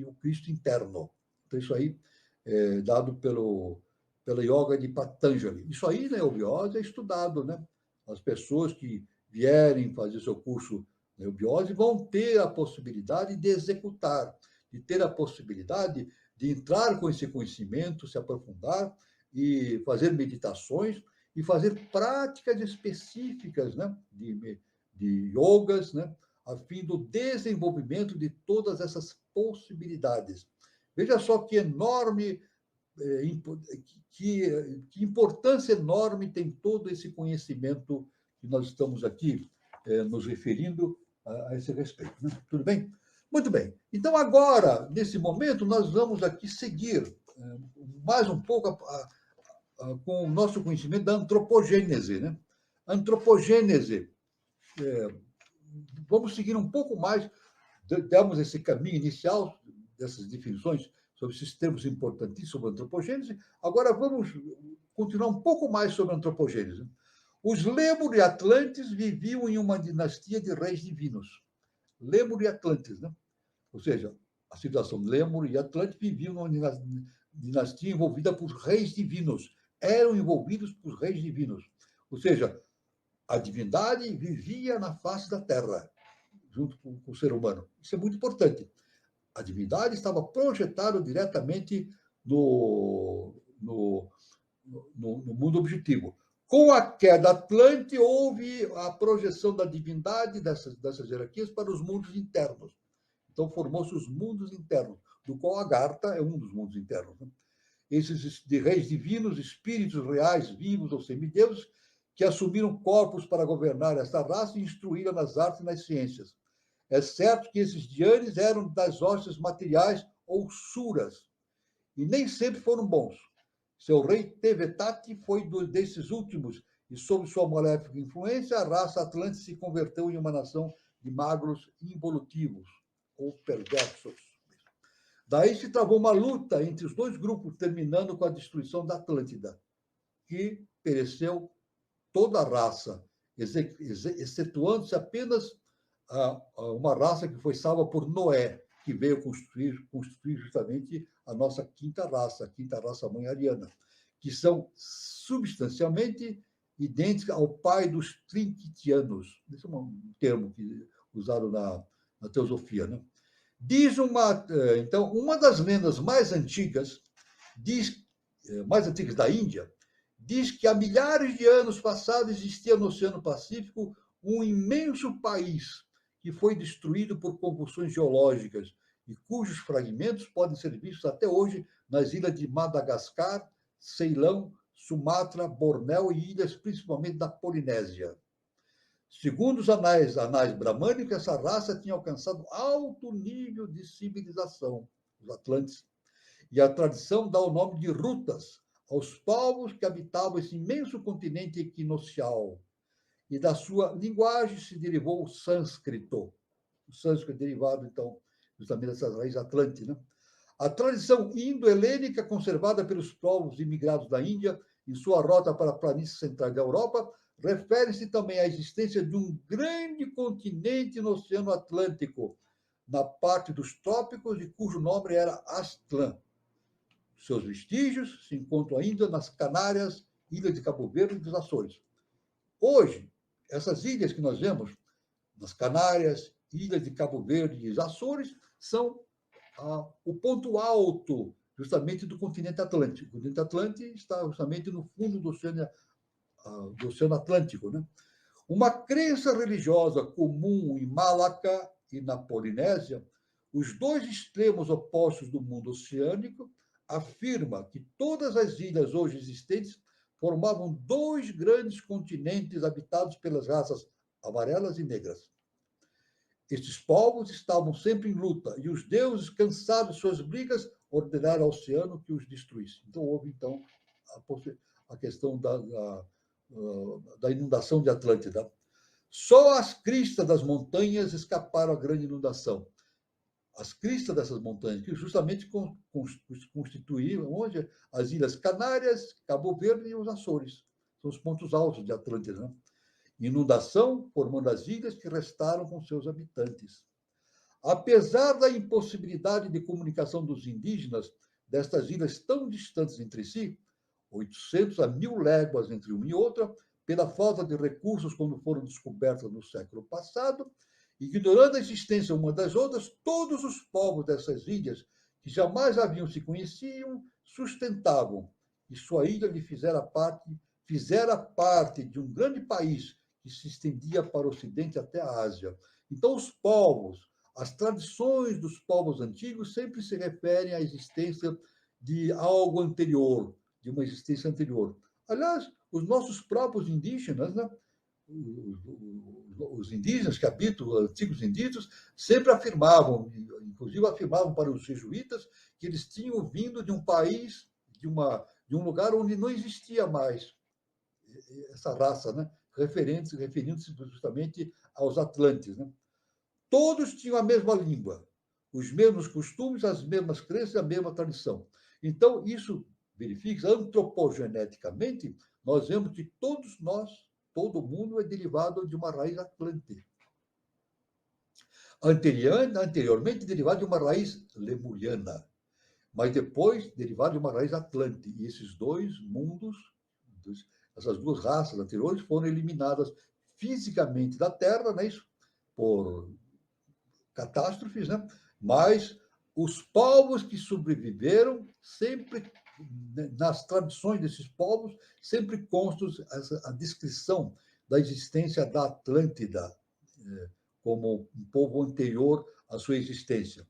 o Cristo interno. Então isso aí é dado pela yoga de Patanjali. Isso aí, né, eubiose, é estudado, né? As pessoas que vierem fazer seu curso de eubiose vão ter a possibilidade de executar, de ter a possibilidade de entrar com esse conhecimento, se aprofundar e fazer meditações e fazer práticas específicas, né, de yogas, né, a fim do desenvolvimento de todas essas possibilidades. Veja só que enorme, que importância enorme tem todo esse conhecimento que nós estamos aqui nos referindo a esse respeito. Né? Tudo bem? Muito bem. Então, agora, nesse momento, nós vamos aqui seguir mais um pouco com o nosso conhecimento da antropogênese. Né? Antropogênese, vamos seguir um pouco mais, demos esse caminho inicial dessas definições sobre esses termos importantíssimos sobre a antropogênese. Agora vamos continuar um pouco mais sobre a antropogênese. Os Lêmur e Atlantes viviam em uma dinastia de reis divinos. Lêmur e Atlantes, né? Ou seja, a situação Lêmur e Atlantes viviam numa dinastia envolvida por reis divinos. Eram envolvidos por reis divinos. Ou seja, a divindade vivia na face da Terra, junto com o ser humano. Isso é muito importante. A divindade estava projetada diretamente no mundo objetivo. Com a queda Atlante, houve a projeção da divindade dessas hierarquias para os mundos internos. Então, formou-se os mundos internos, do qual Agartha é um dos mundos internos. Né? Esses de reis divinos, espíritos reais, vivos ou semideuses, que assumiram corpos para governar esta raça e instruí-la nas artes e nas ciências. É certo que esses Dhyanis eram das hostes materiais ou suras, e nem sempre foram bons. Seu rei Tevetati foi desses últimos, e sob sua maléfica influência, a raça atlântica se converteu em uma nação de magros involutivos, ou perversos. Daí se travou uma luta entre os 2 grupos, terminando com a destruição da Atlântida, que pereceu toda a raça, excetuando-se apenas uma raça que foi salva por Noé, que veio construir justamente a nossa quinta raça mãe ariana, que são substancialmente idênticas ao pai dos Trinquitianos. Esse é um termo que usaram na teosofia. Né? Então, uma das lendas mais antigas da Índia, diz que há milhares de anos passados existia no Oceano Pacífico um imenso país que foi destruído por convulsões geológicas e cujos fragmentos podem ser vistos até hoje nas ilhas de Madagascar, Ceilão, Sumatra, Bornéu e ilhas principalmente da Polinésia. Segundo os anais bramânicos, essa raça tinha alcançado alto nível de civilização, os Atlantes, e a tradição dá o nome de Rutas aos povos que habitavam esse imenso continente equinocial. E da sua linguagem se derivou o sânscrito. O sânscrito é derivado, então, justamente dessas raízes atlânticas. Né? A tradição indo-helênica, conservada pelos povos imigrados da Índia em sua rota para a planície central da Europa, refere-se também à existência de um grande continente no Oceano Atlântico, na parte dos trópicos, e cujo nome era Aztlã. Seus vestígios se encontram ainda nas Canárias, Ilha de Cabo Verde e dos Açores. Hoje, essas ilhas que nós vemos, nas Canárias, Ilha de Cabo Verde e os Açores, são o ponto alto, justamente, do continente Atlântico. O continente Atlântico está justamente no fundo do Oceano Atlântico, né? Uma crença religiosa comum em Malaca e na Polinésia, os dois extremos opostos do mundo oceânico, afirma que todas as ilhas hoje existentes formavam dois grandes continentes habitados pelas raças amarelas e negras. Estes povos estavam sempre em luta, e os deuses, cansados de suas brigas, ordenaram ao oceano que os destruísse. Então, houve a questão da inundação de Atlântida. Só as cristas das montanhas escaparam à grande inundação. As cristas dessas montanhas, que justamente constituíam onde as Ilhas Canárias, Cabo Verde e os Açores. São os pontos altos de Atlântida, né? Inundação formando as ilhas que restaram com seus habitantes. Apesar da impossibilidade de comunicação dos indígenas destas ilhas tão distantes entre si, 800 a 1.000 léguas entre uma e outra, pela falta de recursos quando foram descobertas no século passado, ignorando a existência uma das outras, todos os povos dessas ilhas, que jamais haviam se conheciam, sustentavam, e sua ilha lhe fizera parte de um grande país que se estendia para o Ocidente até a Ásia. Então, os povos, as tradições dos povos antigos sempre se referem à existência de algo anterior, de uma existência anterior. Aliás, os nossos próprios indígenas, né? Os indígenas que habitam, os antigos indígenas, sempre afirmavam, inclusive afirmavam para os jesuítas, que eles tinham vindo de um país, de um lugar onde não existia mais essa raça, né? Referindo-se justamente aos Atlantes, né? Todos tinham a mesma língua, os mesmos costumes, as mesmas crenças, a mesma tradição. Então, isso verifica, antropogeneticamente, nós vemos que todos nós, todo mundo é derivado de uma raiz atlante. Anteriormente, derivado de uma raiz lemuriana, mas depois derivado de uma raiz atlante. E esses dois mundos, essas duas raças anteriores, foram eliminadas fisicamente da Terra, né, por catástrofes, né? Mas os povos que sobreviveram, sempre, nas tradições desses povos, sempre consta a descrição da existência da Atlântida, como um povo anterior à sua existência.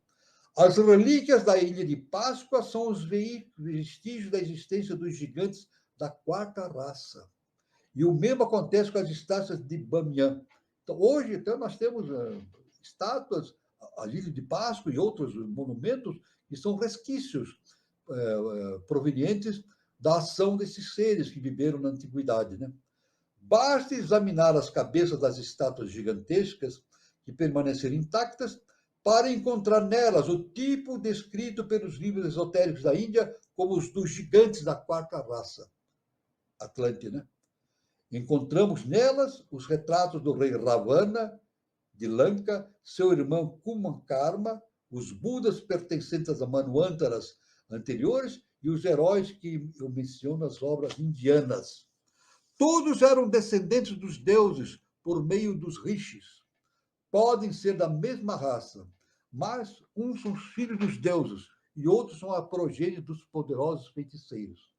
As relíquias da Ilha de Páscoa são os vestígios da existência dos gigantes da quarta raça. E o mesmo acontece com as estátuas de Bamiyan. Então, hoje, então, nós temos estátuas, a Ilha de Páscoa e outros monumentos, que são resquícios provenientes da ação desses seres que viveram na antiguidade, né? Basta examinar as cabeças das estátuas gigantescas que permaneceram intactas para encontrar nelas o tipo descrito pelos livros esotéricos da Índia como os dos gigantes da quarta raça, Atlântida, né? Encontramos nelas os retratos do rei Ravana, de Lanka, seu irmão Kumarkarma, os Budas pertencentes a Manvantaras anteriores e os heróis que eu menciono nas obras indianas. Todos eram descendentes dos deuses por meio dos rishis. Podem ser da mesma raça, mas uns são os filhos dos deuses e outros são a progênie dos poderosos feiticeiros.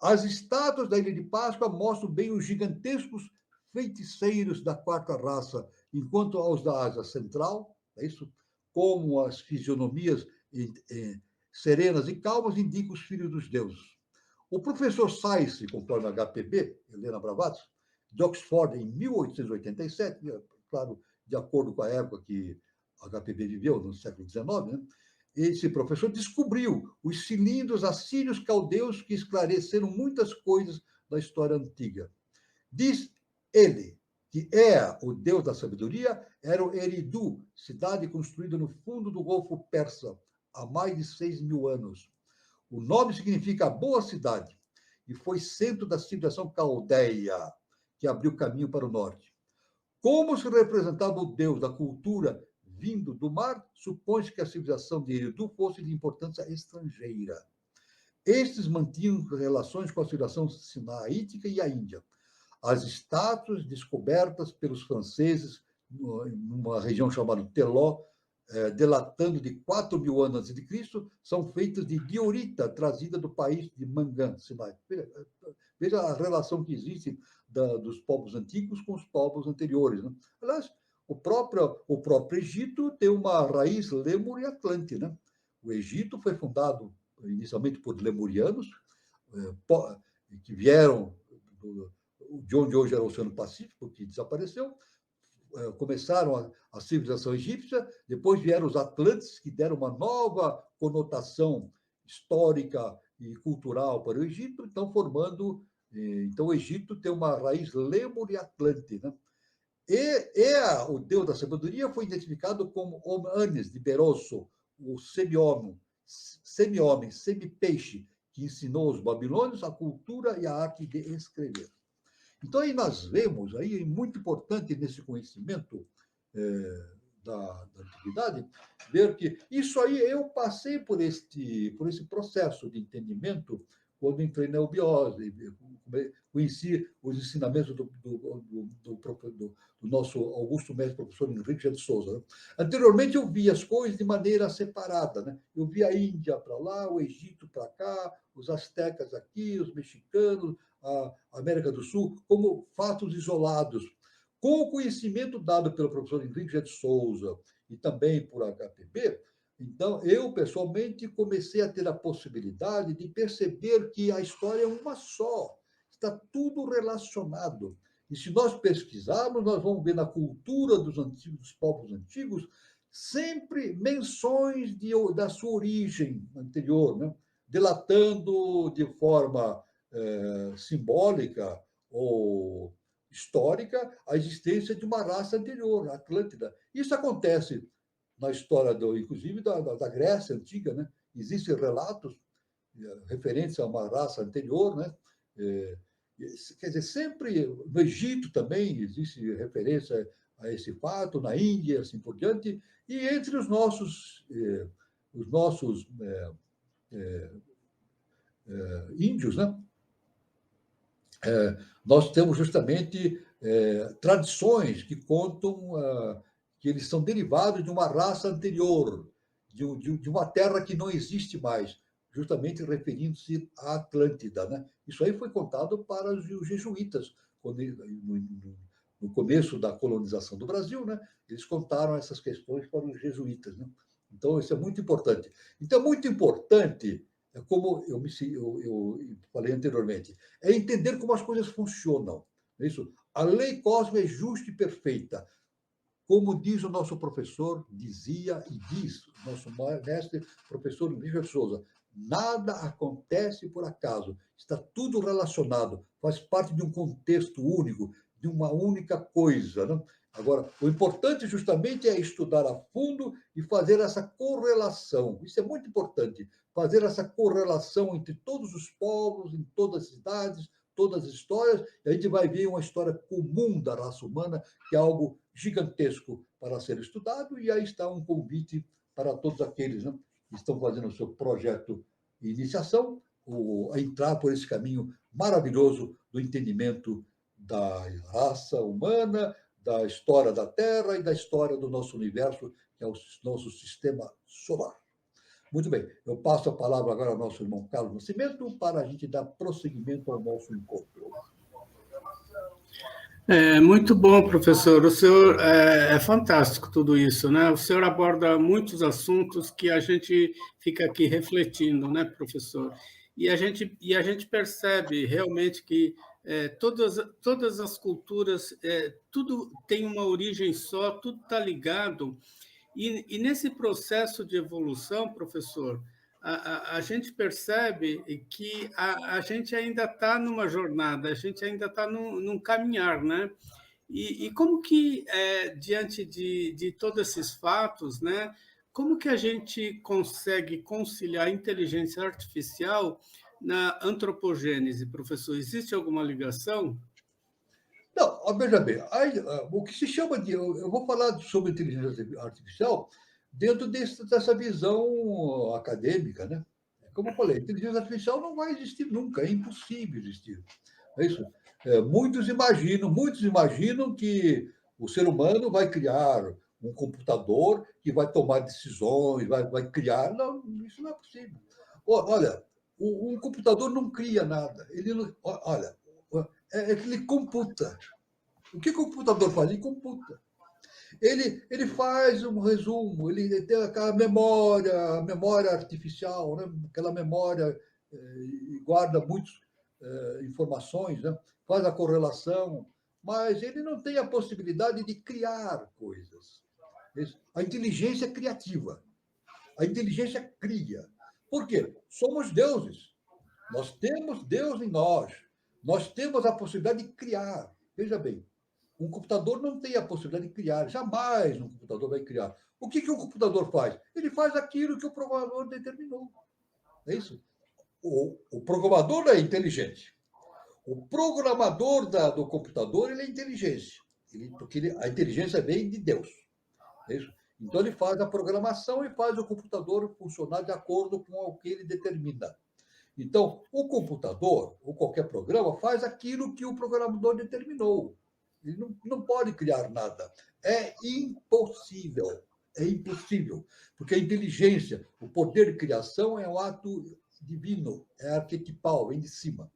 As estátuas da Ilha de Páscoa mostram bem os gigantescos feiticeiros da quarta raça, enquanto aos da Ásia Central, é isso, como as fisionomias serenas e calmas, indicam os filhos dos deuses. O professor Sayce, conforme a HPB, Helena Blavatsky, de Oxford, em 1887, claro, de acordo com a época que a HPB viveu, no século XIX, né? Esse professor descobriu os cilindros assírios caldeus que esclareceram muitas coisas da história antiga. Diz ele que o deus da sabedoria era o Eridu, cidade construída no fundo do Golfo Persa, há mais de 6.000 anos. O nome significa boa cidade e foi centro da civilização caldeia, que abriu caminho para o norte. Como se representava o deus da cultura vindo do mar, supõe-se que a civilização de Eridu fosse de importância estrangeira. Estes mantinham relações com a civilização sinaítica e a Índia. As estátuas descobertas pelos franceses numa região chamada Teló, delatando de 4.000 anos antes de Cristo, são feitas de diorita trazida do país de Mangan, Sinai. Veja a relação que existe dos povos antigos com os povos anteriores. Né? Aliás, o próprio Egito tem uma raiz lemur e atlante. Né? O Egito foi fundado inicialmente por lemurianos, que vieram de onde hoje era o Oceano Pacífico, que desapareceu. Começaram a civilização egípcia, depois vieram os atlantes, que deram uma nova conotação histórica e cultural para o Egito, então o Egito tem uma raiz lemur e atlante, né? O deus da sabedoria foi identificado como Omanes de Berosso, o semi-homem, semi-peixe, que ensinou aos babilônios a cultura e a arte de escrever. Então, aí nós vemos, aí é muito importante nesse conhecimento da antiguidade, ver que isso aí eu passei por esse processo de entendimento quando entrei na eubiose, conheci os ensinamentos do nosso Augusto Mestre, professor Henrique de Souza. Né? Anteriormente, eu via as coisas de maneira separada. Né? Eu via a Índia para lá, o Egito para cá, os astecas aqui, os mexicanos, a América do Sul, como fatos isolados. Com o conhecimento dado pelo professor Henrique de Souza e também por HPB, então, eu, pessoalmente, comecei a ter a possibilidade de perceber que a história é uma só, está tudo relacionado. E se nós pesquisarmos, nós vamos ver na cultura dos povos antigos sempre menções da sua origem anterior, né? Delatando de forma simbólica ou histórica a existência de uma raça anterior, a Atlântida. Isso acontece na história, inclusive, da Grécia Antiga, né? Existem relatos referentes a uma raça anterior, né? Quer dizer, sempre no Egito também existe referência a esse fato, na Índia, assim por diante, e entre os nossos índios, né? Nós temos justamente tradições que contam que eles são derivados de uma raça anterior, de uma terra que não existe mais, justamente referindo-se à Atlântida. Né? Isso aí foi contado para os jesuítas, no começo da colonização do Brasil, né? Eles contaram essas questões para os jesuítas. Né? Então, isso é muito importante. Então, é muito importante, como eu falei anteriormente, é entender como as coisas funcionam. Isso. A lei cósmica é justa e perfeita. Como diz o nosso professor, dizia e diz, o nosso mestre, professor Richard Souza, nada acontece por acaso, está tudo relacionado, faz parte de um contexto único, de uma única coisa. Né? Agora, o importante justamente é estudar a fundo e fazer essa correlação. Isso é muito importante, fazer essa correlação entre todos os povos, em todas as idades, todas as histórias, e a gente vai ver uma história comum da raça humana, que é algo gigantesco para ser estudado, e aí está um convite para todos aqueles, né, que estão fazendo o seu projeto de iniciação, a entrar por esse caminho maravilhoso do entendimento da raça humana, da história da Terra e da história do nosso universo, que é o nosso sistema solar. Muito bem, eu passo a palavra agora ao nosso irmão Carlos Nascimento para a gente dar prosseguimento ao nosso encontro. Muito bom, professor. O senhor é fantástico tudo isso, né? O senhor aborda muitos assuntos que a gente fica aqui refletindo, né, professor? E a gente percebe realmente que todas as culturas, tudo tem uma origem só, tudo está ligado. E nesse processo de evolução, professor, a gente percebe que a gente ainda está numa jornada, a gente ainda está num caminhar, né? E como que, diante de todos esses fatos, né, como que a gente consegue conciliar a inteligência artificial na antropogênese, professor? Existe alguma ligação? Não, veja bem, o que se chama de. Eu vou falar sobre inteligência artificial dentro dessa visão acadêmica, né? como eu falei, a inteligência artificial não vai existir nunca, é impossível existir. É isso. Muitos imaginam que o ser humano vai criar um computador que vai tomar decisões, vai criar. Não, isso não é possível. Olha, um computador não cria nada. Ele não, olha, que ele computa. O que o computador faz? Ele computa. Ele faz um resumo, ele tem aquela memória, a memória artificial, né? Aquela memória guarda muitas informações, né? Faz a correlação, mas ele não tem a possibilidade de criar coisas. A inteligência é criativa. A inteligência cria. Por quê? Somos deuses. Nós temos Deus em nós. Nós temos a possibilidade de criar. Veja bem, um computador não tem a possibilidade de criar. Jamais um computador vai criar. O que um computador faz? Ele faz aquilo que o programador determinou. É isso? O programador é inteligente. O programador do computador ele é inteligência. Porque a inteligência vem de Deus. É isso? Então, ele faz a programação e faz o computador funcionar de acordo com o que ele determina. Então, o computador, ou qualquer programa, faz aquilo que o programador determinou. Ele não pode criar nada. É impossível. É impossível. Porque a inteligência, o poder de criação é um ato divino, é arquetipal, vem de cima.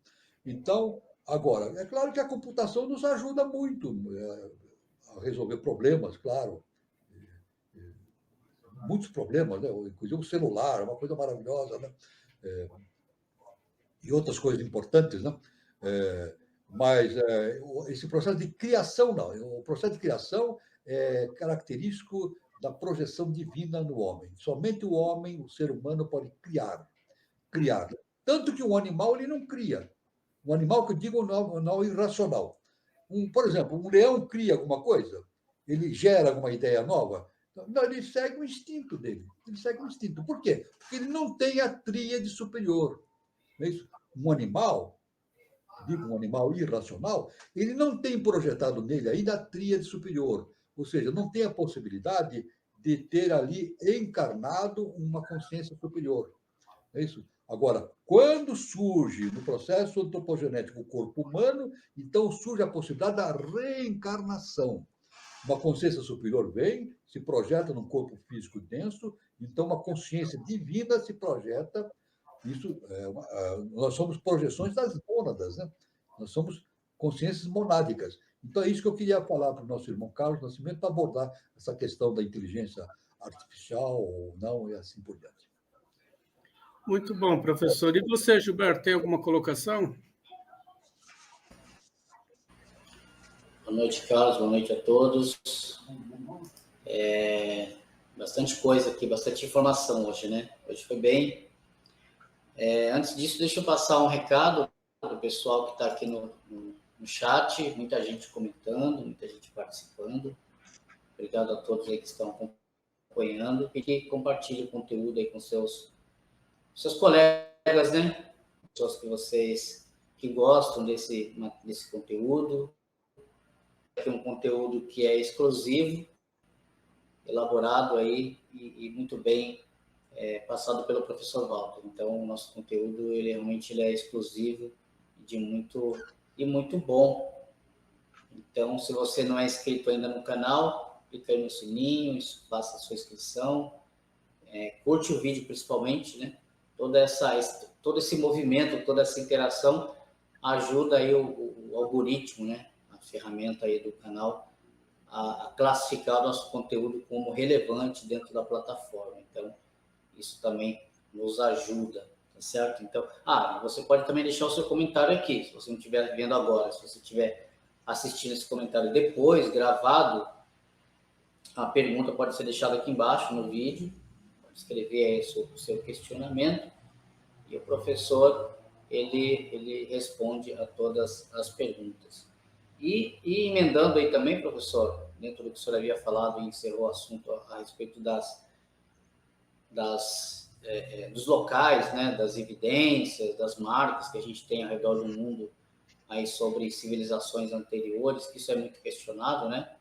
Então, agora, é claro que a computação nos ajuda muito a resolver problemas, claro. Muitos problemas, né? Inclusive o celular, uma coisa maravilhosa, né? E outras coisas importantes, né? Mas esse processo de criação, não. O processo de criação é característico da projeção divina no homem. Somente o homem, o ser humano, pode criar. Tanto que um animal ele não cria. Um animal que eu digo não irracional. Por exemplo, um leão cria alguma coisa? Ele gera alguma ideia nova? Não, ele segue o instinto dele. Ele segue o instinto. Por quê? Porque ele não tem a tríade superior. Não é isso? Um animal, digo um animal irracional, ele não tem projetado nele ainda a tríade superior. Ou seja, não tem a possibilidade de ter ali encarnado uma consciência superior. É isso? Agora, quando surge no processo antropogenético o corpo humano, então surge a possibilidade da reencarnação. Uma consciência superior vem, se projeta num corpo físico denso, então uma consciência divina se projeta. Isso nós somos projeções das mônadas, né? Nós somos consciências monádicas. Então é isso que eu queria falar para o nosso irmão Carlos Nascimento, para abordar essa questão da inteligência artificial ou não e assim por diante. Muito bom, professor. E você, Gilberto, tem alguma colocação? Boa noite, Carlos. Boa noite a todos. Bastante coisa aqui, bastante informação hoje, né? Hoje foi bem. Antes disso, deixa eu passar um recado para o pessoal que está aqui no chat. Muita gente comentando, muita gente participando. Obrigado a todos aí que estão acompanhando e que compartilhem o conteúdo aí com seus colegas, né? Pessoas que vocês que gostam desse conteúdo. É um conteúdo que é exclusivo, elaborado aí e muito bem passado pelo professor Walter. Então, o nosso conteúdo ele realmente é exclusivo e muito bom. Então, se você não é inscrito ainda no canal, clica aí no sininho, faça a sua inscrição, curte o vídeo principalmente, né? Todo esse movimento, toda essa interação ajuda aí o algoritmo, né? A ferramenta aí do canal a classificar o nosso conteúdo como relevante dentro da plataforma. Então, isso também nos ajuda, tá certo? Então, você pode também deixar o seu comentário aqui, se você não estiver vendo agora, se você estiver assistindo esse comentário depois, gravado, a pergunta pode ser deixada aqui embaixo no vídeo, pode escrever aí o seu questionamento, e o professor, ele responde a todas as perguntas. E emendando aí também, professor, dentro do que o senhor havia falado e encerrou o assunto a respeito dos locais, né, das evidências, das marcas que a gente tem ao redor do mundo aí sobre civilizações anteriores, que isso é muito questionado, né?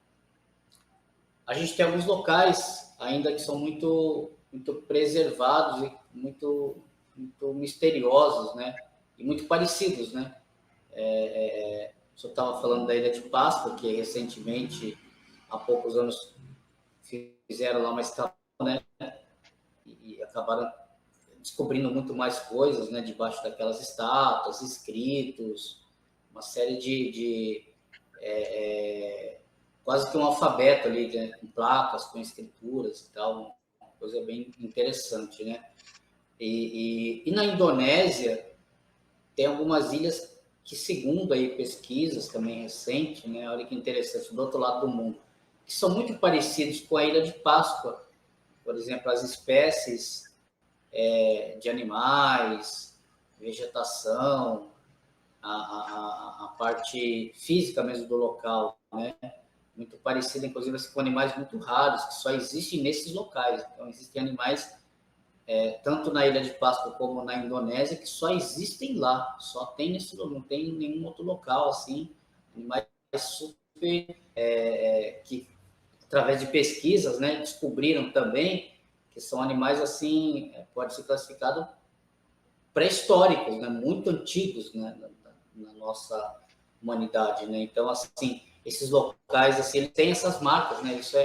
A gente tem alguns locais ainda que são muito, muito preservados e muito muito misteriosos, né? E muito parecidos, né? O senhor estava falando da Ilha de Páscoa, que recentemente, há poucos anos, fizeram lá uma estátua, né? E acabaram descobrindo muito mais coisas, né? Debaixo daquelas estátuas, escritos, uma série de quase que um alfabeto ali, né? Com placas, com escrituras e tal, uma coisa bem interessante, né? E na Indonésia tem algumas ilhas que, segundo aí pesquisas também recentes, né, olha que interessante, do outro lado do mundo, que são muito parecidos com a Ilha de Páscoa. Por exemplo, as espécies de animais, vegetação, a parte física mesmo do local, né? Muito parecida, inclusive, assim, com animais muito raros, que só existem nesses locais. Então, existem animais tanto na Ilha de Páscoa como na Indonésia, que só existem lá, só tem nesse lugar, não tem nenhum outro local assim, animais super que através de pesquisas, né, descobriram também que são animais assim, pode ser classificado pré-históricos, né, muito antigos, né, na nossa humanidade, né? Então assim, esses locais assim, eles têm essas marcas, né? Isso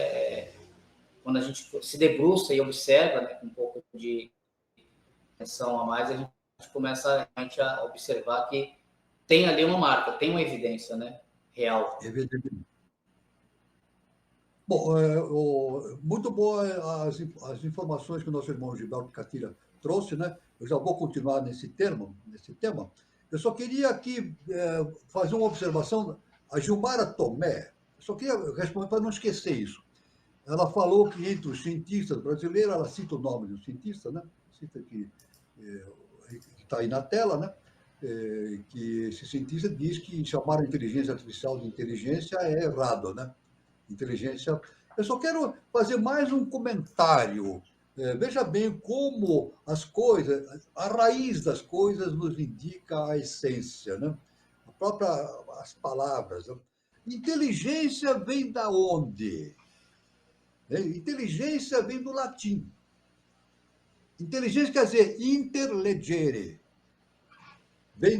quando a gente se debruça e observa, né, com um pouco de atenção a mais, a gente começa a observar que tem ali uma marca, tem uma evidência, né, real. Evidentemente. Bom, muito boa as informações que o nosso irmão Gilberto Catira trouxe, né? Eu já vou continuar nesse tema. Eu só queria aqui fazer uma observação. A Gilmara Tomé, eu só queria responder para não esquecer isso. Ela falou que entre os cientistas brasileiros, ela cita o nome do cientista, né? Cita que está aí na tela, né? Que esse cientista diz que chamar a inteligência artificial de inteligência é errado, né? Inteligência. Eu só quero fazer mais um comentário. Veja bem como as coisas, a raiz das coisas nos indica a essência, né? As palavras. Né? Inteligência vem da onde? Inteligência vem do latim. Inteligência quer dizer interlegere. Vem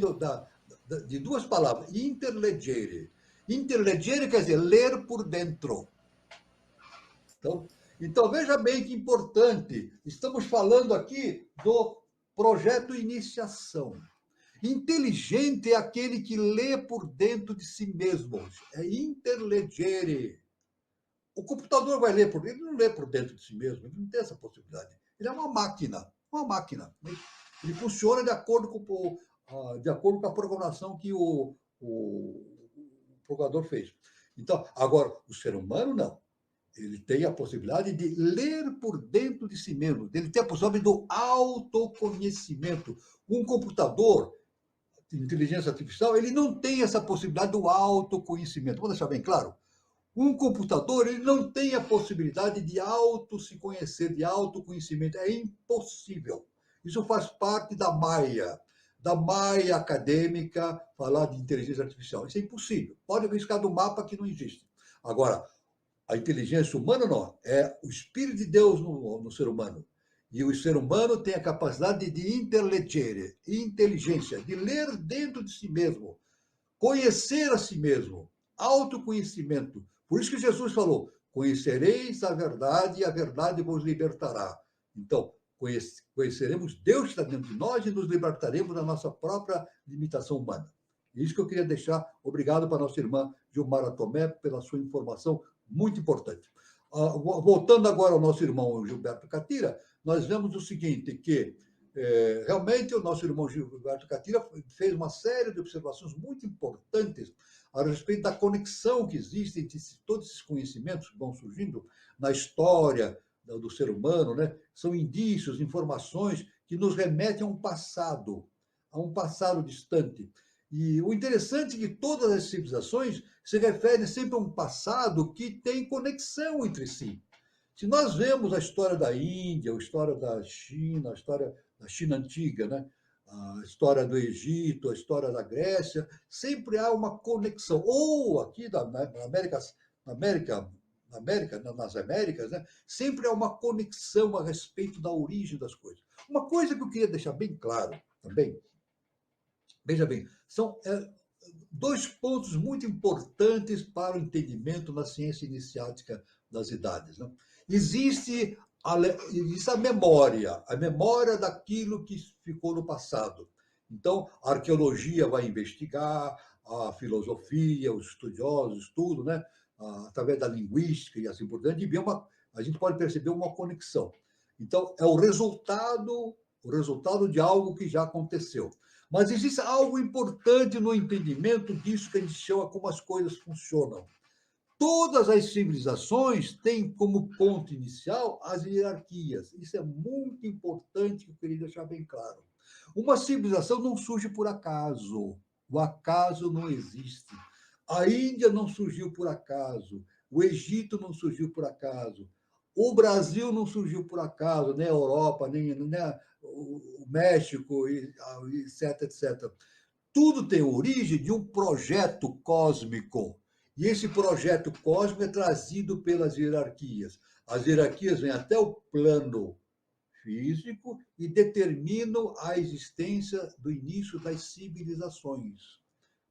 de duas palavras, interlegere. Interlegere quer dizer ler por dentro. Então, veja bem que importante. Estamos falando aqui do projeto Iniciação. Inteligente é aquele que lê por dentro de si mesmo. É interlegere. O computador vai ler por dentro, ele não lê por dentro de si mesmo, ele não tem essa possibilidade. Ele é uma máquina, uma máquina. Ele funciona de acordo com a programação que o programador fez. Então, agora, o ser humano não. Ele tem a possibilidade de ler por dentro de si mesmo. Ele tem a possibilidade do autoconhecimento. Um computador de inteligência artificial, ele não tem essa possibilidade do autoconhecimento. Vou deixar bem claro. Um computador, ele não tem a possibilidade de se conhecer, de autoconhecimento. É impossível. Isso faz parte da Maia acadêmica, falar de inteligência artificial. Isso é impossível. Pode riscar do mapa que não existe. Agora, a inteligência humana não. É o Espírito de Deus no ser humano. E o ser humano tem a capacidade de interlegere, inteligência, de ler dentro de si mesmo, conhecer a si mesmo, autoconhecimento. Por isso que Jesus falou: conhecereis a verdade e a verdade vos libertará. Então, conheceremos Deus que está dentro de nós e nos libertaremos da nossa própria limitação humana. Isso que eu queria deixar. Obrigado para a nossa irmã Gilmara Tomé pela sua informação muito importante. Voltando agora ao nosso irmão Gilberto Catira, nós vemos o seguinte, que realmente o nosso irmão Gilberto Catira fez uma série de observações muito importantes a respeito da conexão que existe entre todos esses conhecimentos que vão surgindo na história do ser humano, né? São indícios, informações que nos remetem a um passado distante. E o interessante é que todas as civilizações se referem sempre a um passado que tem conexão entre si. Se nós vemos a história da Índia, a história da China, a história da China antiga, né? A história do Egito, a história da Grécia, sempre há uma conexão. Ou aqui na nas Américas, né, sempre há uma conexão a respeito da origem das coisas. Uma coisa que eu queria deixar bem claro também, veja bem, são dois pontos muito importantes para o entendimento na ciência iniciática das idades. Né? Existe a memória daquilo que ficou no passado. Então, a arqueologia vai investigar, a filosofia, os estudiosos, tudo, né? Através da linguística e assim por diante, e a gente pode perceber uma conexão. Então, é o resultado de algo que já aconteceu. Mas existe algo importante no entendimento disso que a gente chama como as coisas funcionam. Todas as civilizações têm como ponto inicial as hierarquias. Isso é muito importante, que eu queria deixar bem claro. Uma civilização não surge por acaso. O acaso não existe. A Índia não surgiu por acaso. O Egito não surgiu por acaso. O Brasil não surgiu por acaso, nem a Europa, nem o México, etc, etc. Tudo tem origem de um projeto cósmico. E esse projeto cósmico é trazido pelas hierarquias. As hierarquias vêm até o plano físico e determinam a existência do início das civilizações.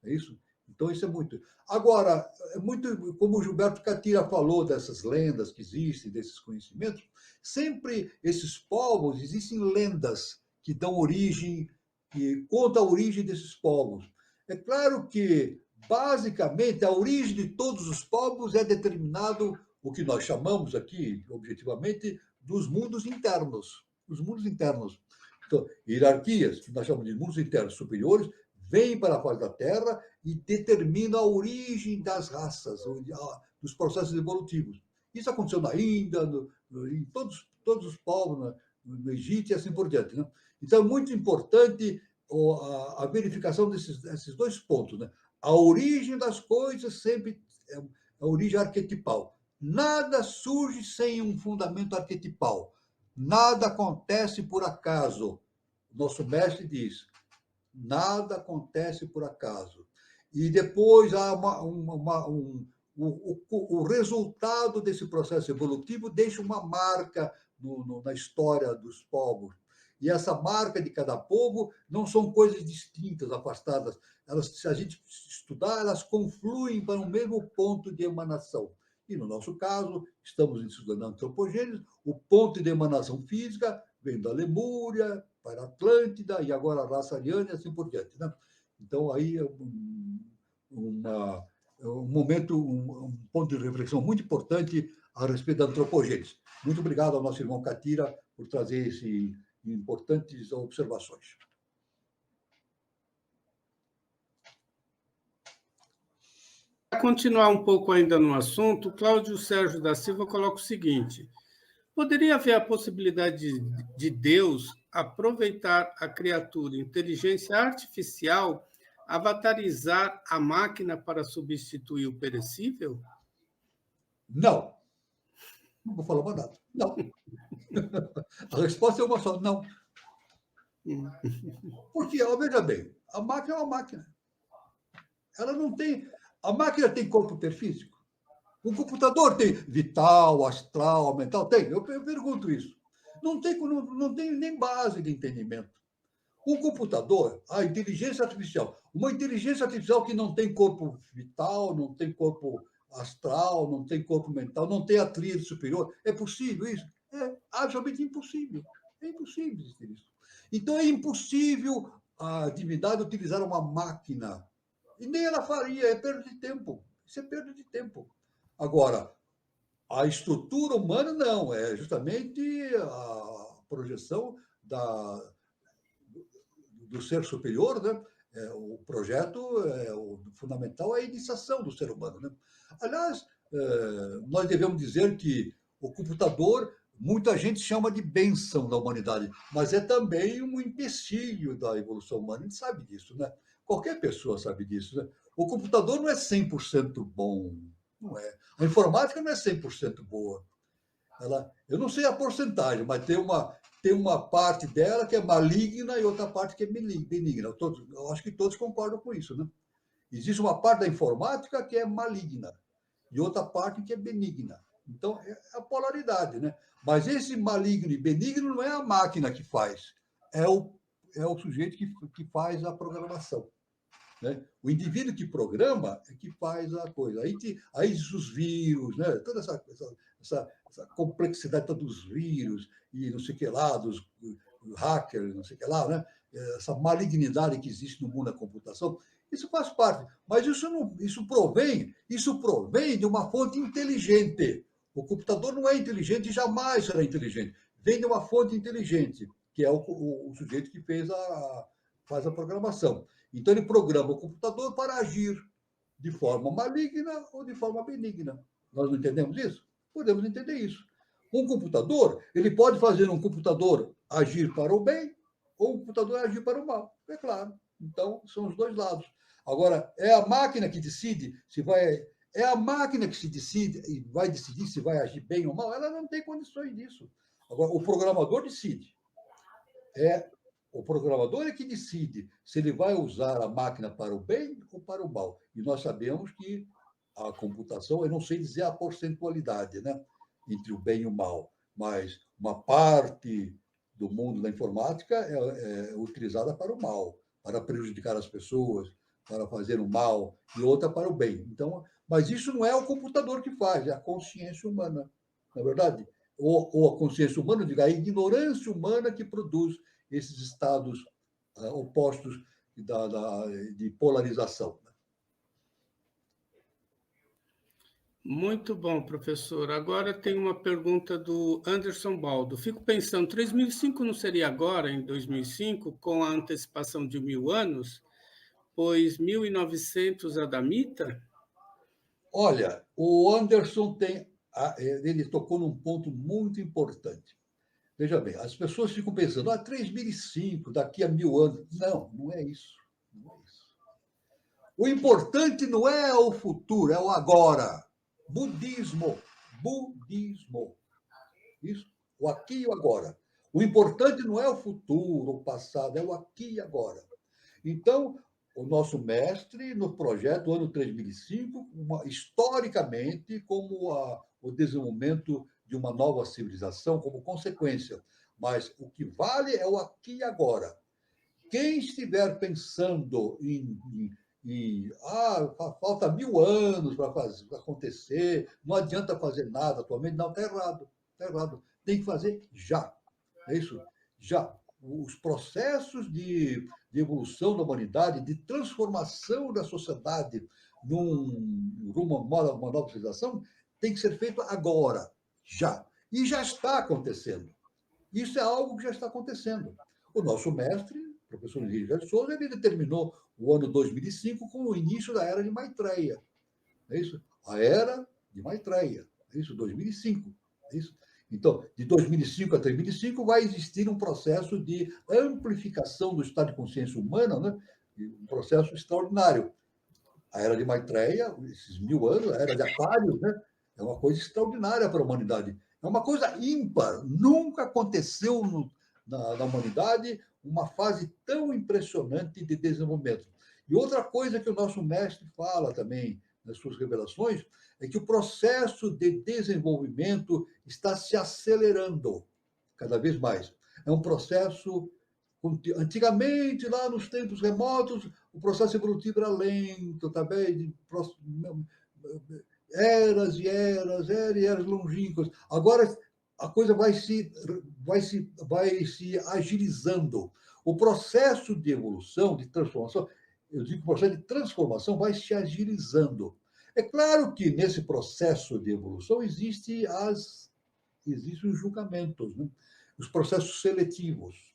É isso? Então, isso é muito. Agora, é muito, como o Gilberto Catira falou dessas lendas que existem, desses conhecimentos, sempre esses povos, existem lendas que dão origem, que contam a origem desses povos. É claro que, basicamente, a origem de todos os povos é determinado, o que nós chamamos aqui, objetivamente, dos mundos internos. Os mundos internos. Então, hierarquias, que nós chamamos de mundos internos superiores, vêm para a face da Terra e determinam a origem das raças, dos processos evolutivos. Isso aconteceu na Índia, em todos os povos, no Egito e assim por diante. Né? Então, é muito importante a verificação desses dois pontos. Né? A origem das coisas sempre é a origem arquetipal. Nada surge sem um fundamento arquetipal. Nada acontece por acaso. Nosso mestre diz, nada acontece por acaso. E depois há o resultado desse processo evolutivo deixa uma marca na história dos povos. E essa marca de cada povo não são coisas distintas, afastadas. Elas, se a gente estudar, elas confluem para o mesmo ponto de emanação. E, no nosso caso, estamos estudando a antropogênese, o ponto de emanação física vem da Lemúria, para a Atlântida, e agora a raça ariana, e assim por diante. Né? Então, aí é um momento, um ponto de reflexão muito importante a respeito da antropogênese. Muito obrigado ao nosso irmão Catira por trazer essas importantes observações. Para continuar um pouco ainda no assunto, Cláudio Sérgio da Silva coloca o seguinte: poderia haver a possibilidade de Deus aproveitar a criatura, inteligência artificial, avatarizar a máquina para substituir o perecível? Não. Não vou falar mais nada. Não. A resposta é uma só, não. Porque, veja bem, a máquina é uma máquina. Ela não tem... A máquina tem corpo perfísico? O computador tem vital, astral, mental? Tem. Eu pergunto isso. Não tem nem base de entendimento. O computador, a inteligência artificial, uma inteligência artificial que não tem corpo vital, não tem corpo astral, não tem corpo mental, não tem a tríade superior, é possível isso? É absolutamente impossível. É impossível existir isso. Então, é impossível a divindade utilizar uma máquina. E nem ela faria, é perda de tempo. Isso é perda de tempo. Agora, a estrutura humana não, é justamente a projeção do ser superior, né? O projeto, o fundamental é a iniciação do ser humano. Né? Aliás, nós devemos dizer que o computador, muita gente chama de bênção da humanidade, mas é também um empecilho da evolução humana, a gente sabe disso, né? Qualquer pessoa sabe disso. Né? O computador não é 100% bom, não é. A informática não é 100% boa. Eu não sei a porcentagem, mas tem uma parte dela que é maligna e outra parte que é benigna. Eu acho que todos concordam com isso, né? Existe uma parte da informática que é maligna e outra parte que é benigna. Então, é a polaridade, né? Mas esse maligno e benigno não é a máquina que faz, é o sujeito que faz a programação. Né? O indivíduo que programa é que faz a coisa. Aí os vírus, né? Toda essa complexidade toda dos vírus e não sei o que lá, dos hackers, não sei o que lá, né? Essa malignidade que existe no mundo da computação, isso faz parte. Mas isso provém de uma fonte inteligente. O computador não é inteligente e jamais será inteligente. Vem de uma fonte inteligente, que é o sujeito que faz a programação. Então, ele programa o computador para agir de forma maligna ou de forma benigna. Nós não entendemos isso? Podemos entender isso. Um computador, ele pode fazer um computador agir para o bem ou um computador agir para o mal. É claro. Então, são os dois lados. Agora, é a máquina que decide se vai. É a máquina que se decide e vai decidir se vai agir bem ou mal. Ela não tem condições disso. Agora, o programador decide. O programador é que decide se ele vai usar a máquina para o bem ou para o mal. E nós sabemos que a computação, eu não sei dizer a porcentualidade, né, entre o bem e o mal, mas uma parte do mundo da informática é utilizada para o mal, para prejudicar as pessoas, para fazer o mal, e outra para o bem. Então, mas isso não é o computador que faz, é a consciência humana, na é verdade? Ou a consciência humana, diga, a ignorância humana que produz esses estados opostos de polarização. Muito bom, professor. Agora tem uma pergunta do Anderson Baldo. Fico pensando, 3005 não seria agora, em 2005, com a antecipação de 1000 anos, pois 1900 a da Mita? Olha, o Anderson ele tocou num ponto muito importante. Veja bem, as pessoas ficam pensando, 3005, daqui a 1000 anos. Não, não é isso. Não é isso. O importante não é o futuro, é o agora. Budismo. Budismo. Isso. O aqui e o agora. O importante não é o futuro, o passado, é o aqui e agora. Então, o nosso mestre, no projeto ano 3005, historicamente, como o desenvolvimento de uma nova civilização, como consequência. Mas o que vale é o aqui e agora. Quem estiver pensando falta 1000 anos para acontecer, não adianta fazer nada atualmente, não, está errado. Está errado. Tem que fazer já. É isso? Já. Os processos de evolução da humanidade, de transformação da sociedade rumo a uma nova civilização, tem que ser feito agora, já. E já está acontecendo. Isso é algo que já está acontecendo. O nosso mestre, o professor Henrique de Souza, ele determinou o ano 2005 como o início da Era de Maitreya. É isso? A Era de Maitreya. É isso? 2005. É isso? Então, de 2005 a 3005 vai existir um processo de amplificação do estado de consciência humana, né? Um processo extraordinário. A Era de Maitreya, esses 1000 anos, a Era de Aquário, né? É uma coisa extraordinária para a humanidade. É uma coisa ímpar. Nunca aconteceu na humanidade uma fase tão impressionante de desenvolvimento. E outra coisa que o nosso mestre fala também nas suas revelações é que o processo de desenvolvimento está se acelerando cada vez mais. É um processo. Antigamente, lá nos tempos remotos, o processo evolutivo era lento, também, eras e eras longínquas. Agora a coisa vai se agilizando. O processo de evolução, de transformação, eu digo que o processo de transformação vai se agilizando. É claro que nesse processo de evolução existem os julgamentos, né? Os processos seletivos.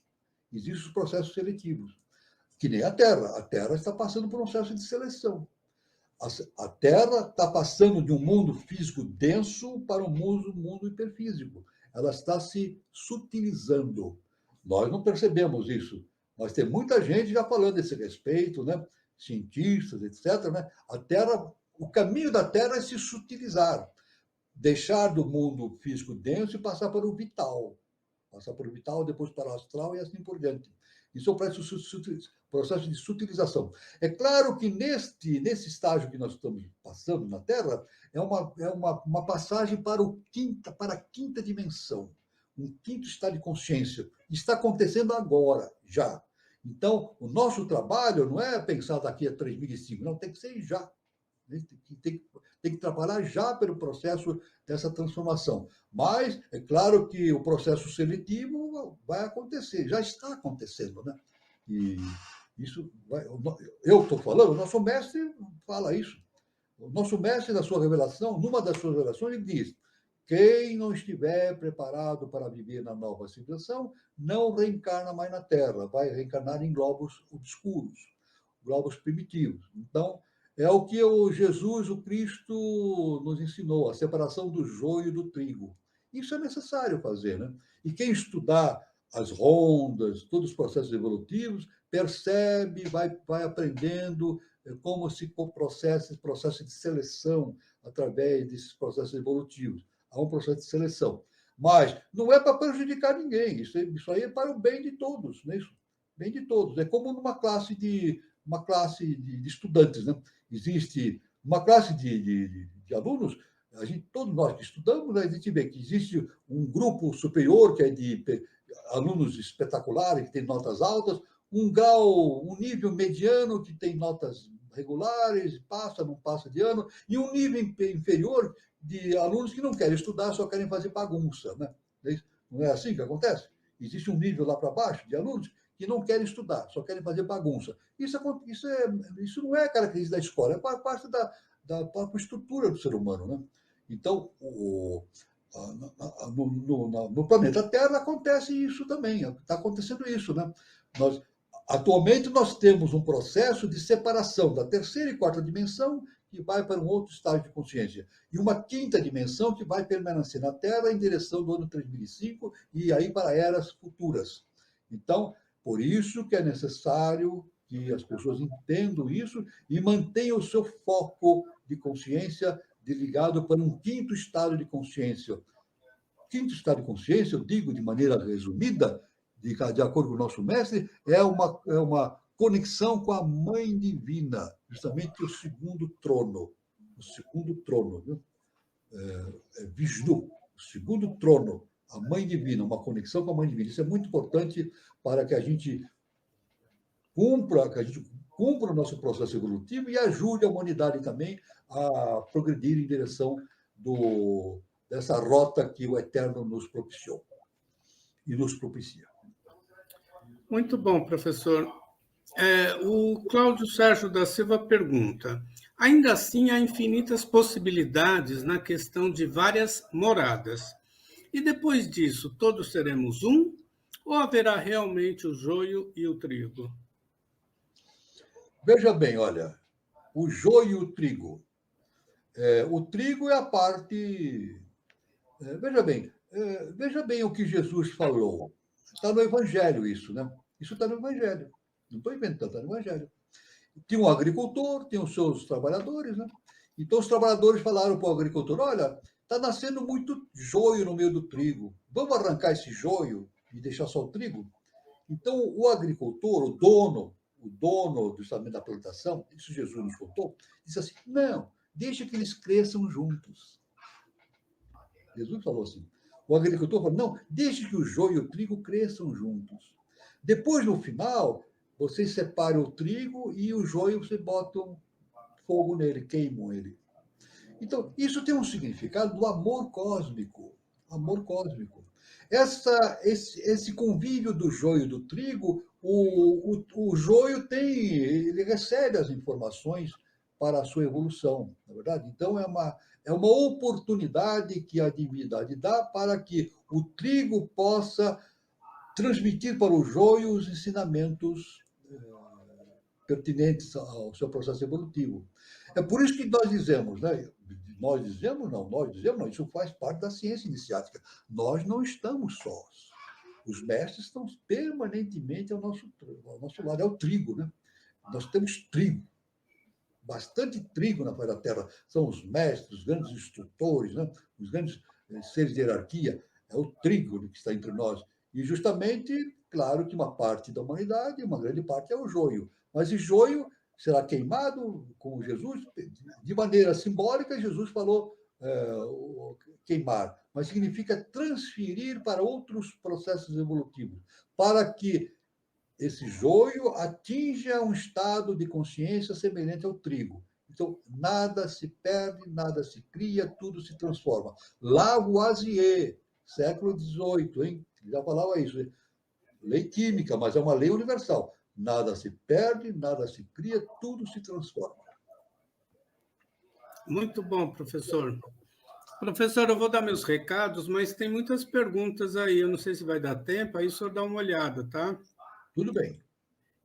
Existem os processos seletivos, que nem a Terra. A Terra está passando por um processo de seleção. A Terra está passando de um mundo físico denso para um mundo hiperfísico. Ela está se sutilizando. Nós não percebemos isso, mas tem muita gente já falando a esse respeito, né? Cientistas, etc. Né? A Terra, o caminho da Terra é se sutilizar, deixar do mundo físico denso e passar para o vital. Passar para o vital, depois para o astral e assim por diante. Isso é o processo de sutilização. É claro que nesse estágio que nós estamos passando na Terra, uma passagem para a quinta dimensão, um quinto estado de consciência. Está acontecendo agora, já. Então, o nosso trabalho não é pensar daqui a 3005, não, tem que ser já. Tem que trabalhar já pelo processo dessa transformação. Mas é claro que o processo seletivo vai acontecer, já está acontecendo, né? E isso eu estou falando, o nosso mestre fala isso. O nosso mestre, na sua revelação, numa das suas revelações, ele diz: quem não estiver preparado para viver na nova civilização, não reencarna mais na Terra, vai reencarnar em globos obscuros, globos primitivos. Então, é o que o Jesus, o Cristo, nos ensinou, a separação do joio e do trigo. Isso é necessário fazer, né? E quem estudar as rondas, todos os processos evolutivos, percebe, vai aprendendo como se processa esse processo de seleção através desses processos evolutivos. Há um processo de seleção. Mas não é para prejudicar ninguém, isso aí é para o bem de todos, não é isso? Bem de todos. É como numa classe de estudantes, né? Existe uma classe de alunos, todos nós que estudamos, né, a gente vê que existe um grupo superior, que é de alunos espetaculares, que tem notas altas, um nível mediano, que tem notas regulares, passa, não passa de ano, e um nível inferior de alunos que não querem estudar, só querem fazer bagunça. Né? Não é assim que acontece? Existe um nível lá para baixo de alunos que não querem estudar, só querem fazer bagunça. Isso não é característica da escola, é parte da própria estrutura do ser humano. Né? Então, no planeta Terra acontece isso também, está acontecendo isso. Né? Atualmente, nós temos um processo de separação da terceira e quarta dimensão, que vai para um outro estágio de consciência, e uma quinta dimensão que vai permanecer na Terra em direção do ano 3005 e aí para eras futuras. Então, por isso que é necessário que as pessoas entendam isso e mantenham o seu foco de consciência ligado para um quinto estado de consciência. Quinto estado de consciência, eu digo de maneira resumida, de acordo com o nosso mestre, é uma conexão com a Mãe Divina, justamente o segundo trono. O segundo trono, viu? Vishnu, o segundo trono, a Mãe Divina, uma conexão com a Mãe Divina. Isso é muito importante para que a gente cumpra o nosso processo evolutivo e ajude a humanidade também a progredir em direção dessa rota que o Eterno nos propiciou e nos propicia. Muito bom, professor. O Cláudio Sérgio da Silva pergunta: ainda assim há infinitas possibilidades na questão de várias moradas. E depois disso, todos seremos um? Ou haverá realmente o joio e o trigo? Veja bem, olha, o joio e o trigo. O trigo é a parte. Veja bem o que Jesus falou. Está no Evangelho isso, né? Isso está no Evangelho. Não estou inventando, está no Evangelho. Tinha um agricultor, tem os seus trabalhadores, né? Então os trabalhadores falaram para o agricultor: olha, está nascendo muito joio no meio do trigo. Vamos arrancar esse joio e deixar só o trigo? Então o agricultor, o dono do estamento da plantação, isso Jesus nos contou, disse assim: não, deixa que eles cresçam juntos. Jesus falou assim. O agricultor falou: não, deixe que o joio e o trigo cresçam juntos. Depois, no final, vocês separam o trigo e o joio, você botam fogo nele, queimam ele. Então, isso tem um significado do amor cósmico. Amor cósmico. Esse convívio do joio e do trigo, o joio ele recebe as informações para a sua evolução, na verdade. Então, é uma oportunidade que a divindade dá para que o trigo possa transmitir para o joio os ensinamentos pertinentes ao seu processo evolutivo. É por isso que nós dizemos, né? Nós dizemos não, isso faz parte da ciência iniciática. Nós não estamos sós. Os mestres estão permanentemente ao nosso lado, é o trigo, né? Nós temos trigo, bastante trigo na face da Terra. São os mestres, os grandes instrutores, né? Os grandes seres de hierarquia. É o trigo que está entre nós. E justamente, claro que uma parte da humanidade, uma grande parte é o joio. Mas o joio será queimado com Jesus, de maneira simbólica, Jesus falou queimar, mas significa transferir para outros processos evolutivos, para que esse joio atinja um estado de consciência semelhante ao trigo. Então, nada se perde, nada se cria, tudo se transforma. Lavoisier, século XVIII, hein? Já falava isso. Lei química, mas é uma lei universal. Nada se perde, nada se cria, tudo se transforma. Muito bom, professor. Professor, eu vou dar meus recados, mas tem muitas perguntas aí. Eu não sei se vai dar tempo, aí o senhor dá uma olhada, tá? Tudo bem.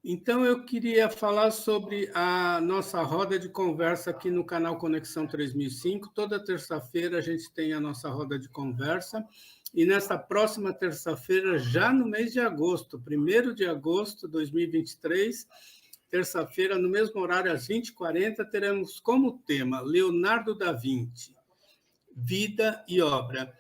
Então, eu queria falar sobre a nossa roda de conversa aqui no canal Conexão 3005. Toda terça-feira a gente tem a nossa roda de conversa. E nessa próxima terça-feira, já no mês de agosto, 1º de agosto de 2023, terça-feira, no mesmo horário, às 20h40, teremos como tema Leonardo da Vinci, Vida e Obra.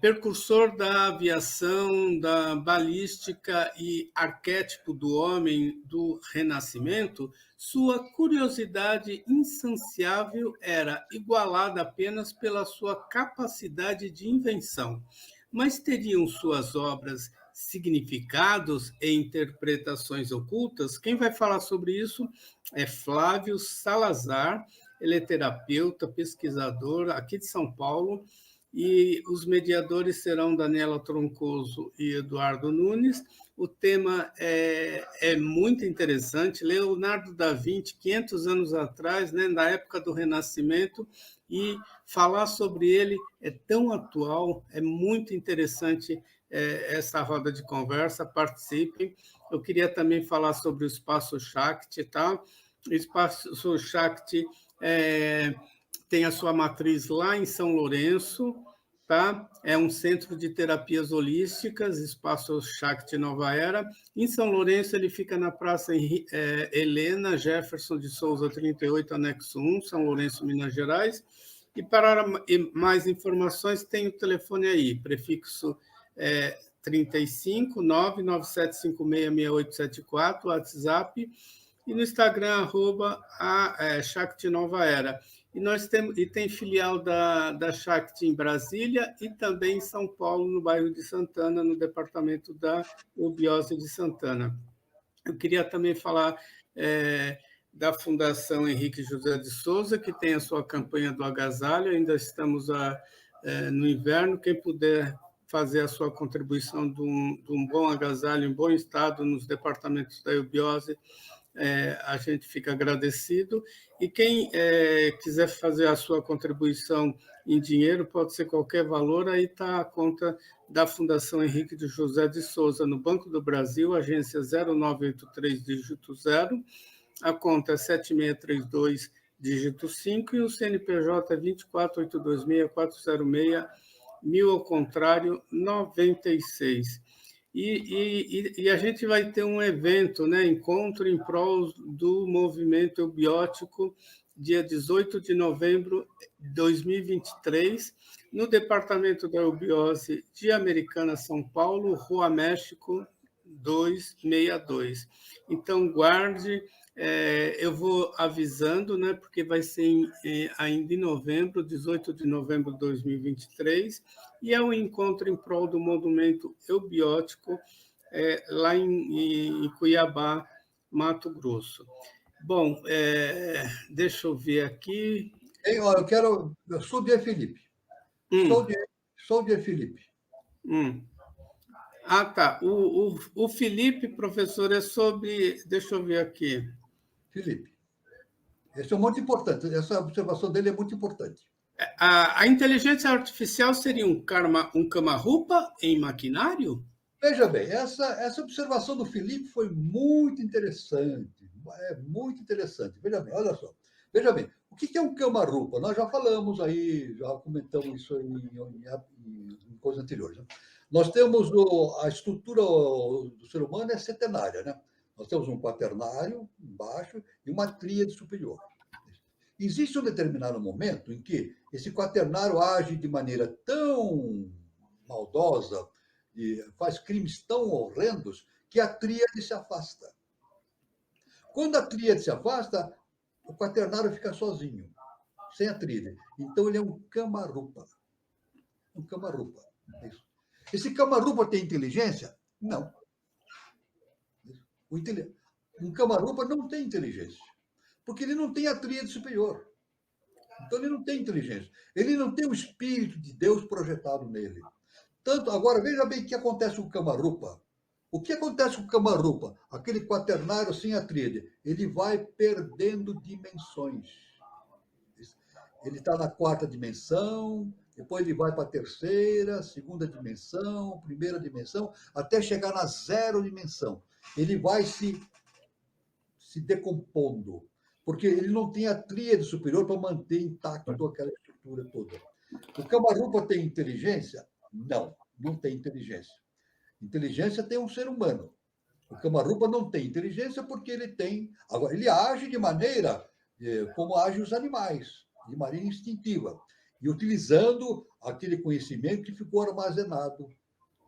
Precursor da aviação, da balística e arquétipo do homem do Renascimento, sua curiosidade insaciável era igualada apenas pela sua capacidade de invenção. Mas teriam suas obras significados e interpretações ocultas? Quem vai falar sobre isso é Flávio Salazar. Ele é terapeuta, pesquisador aqui de São Paulo, e os mediadores serão Daniela Troncoso e Eduardo Nunes. O tema é muito interessante. Leonardo da Vinci, 500 anos atrás, né, na época do Renascimento, e falar sobre ele é tão atual, é muito interessante essa roda de conversa. Participem. Eu queria também falar sobre o Espaço Shakti, tá? O Espaço Shakti tem a sua matriz lá em São Lourenço, tá? É um centro de terapias holísticas, Espaço Shakti Nova Era. Em São Lourenço, ele fica na Praça Helena Jefferson de Souza, 38, anexo 1, São Lourenço, Minas Gerais. E para mais informações, tem o telefone aí, prefixo 35 997566874, WhatsApp, e no Instagram, @Shakti Nova Era. E nós temos, e tem filial da Shakti em Brasília e também em São Paulo, no bairro de Santana, no departamento da Eubiose de Santana. Eu queria também falar da Fundação Henrique José de Souza, que tem a sua campanha do agasalho. Ainda estamos no inverno. Quem puder fazer a sua contribuição de um bom agasalho em bom estado nos departamentos da Eubiose, a gente fica agradecido. E quem quiser fazer a sua contribuição em dinheiro, pode ser qualquer valor, aí está a conta da Fundação Henrique de José de Souza, no Banco do Brasil, agência 0983, dígito 0, a conta é 7632, dígito 5, e o CNPJ é 24826-406, 1000 ao contrário, 96. E a gente vai ter um evento, né, Encontro em Prol do Movimento Eubiótico, dia 18 de novembro de 2023, no Departamento da Eubiose de Americana, São Paulo, Rua México 262. Então, guarde, eu vou avisando, né, porque vai ser ainda em novembro, 18 de novembro de 2023, e é um encontro em prol do movimento eubiótico lá em Cuiabá, Mato Grosso. Bom, deixa eu ver aqui. Eu sou de Felipe. Sou de Felipe. Ah, tá. O Felipe, professor, é sobre... Deixa eu ver aqui. Felipe. Esse é muito importante. Essa observação dele é muito importante. A inteligência artificial seria um Kama-Rupa em maquinário? Veja bem, essa observação do Felipe foi muito interessante. Muito interessante. Veja bem, olha só. Veja bem, o que é um Kama-Rupa? Nós já falamos aí, já comentamos isso em coisas anteriores. Né? Nós temos a estrutura do ser humano é setenária, né? Nós temos um quaternário embaixo e uma tríade superior. Existe um determinado momento em que esse quaternário age de maneira tão maldosa faz crimes tão horrendos que a tríade se afasta. Quando a tríade se afasta, o quaternário fica sozinho, sem a tríade. Então, ele é um Kamarupa. Um Kamarupa. É isso. Esse Kamarupa tem inteligência? Não. Um Kamarupa não tem inteligência, porque ele não tem a tríade superior. Então, ele não tem inteligência. Ele não tem o Espírito de Deus projetado nele. Tanto, agora, veja bem o que acontece com o Kamarupa. O que acontece com o Kamarupa? Aquele quaternário sem a tríade. Ele vai perdendo dimensões. Ele está na 4ª dimensão, depois ele vai para a 3ª, 2ª dimensão, 1ª dimensão, até chegar na 0 dimensão. Ele vai se decompondo, porque ele não tem a tríade superior para manter intacto aquela estrutura toda. O Kamarupa tem inteligência? Não, não tem inteligência. Inteligência tem um ser humano. O Kamarupa não tem inteligência porque ele tem... Agora, ele age de maneira como agem os animais, de maneira instintiva, e utilizando aquele conhecimento que ficou armazenado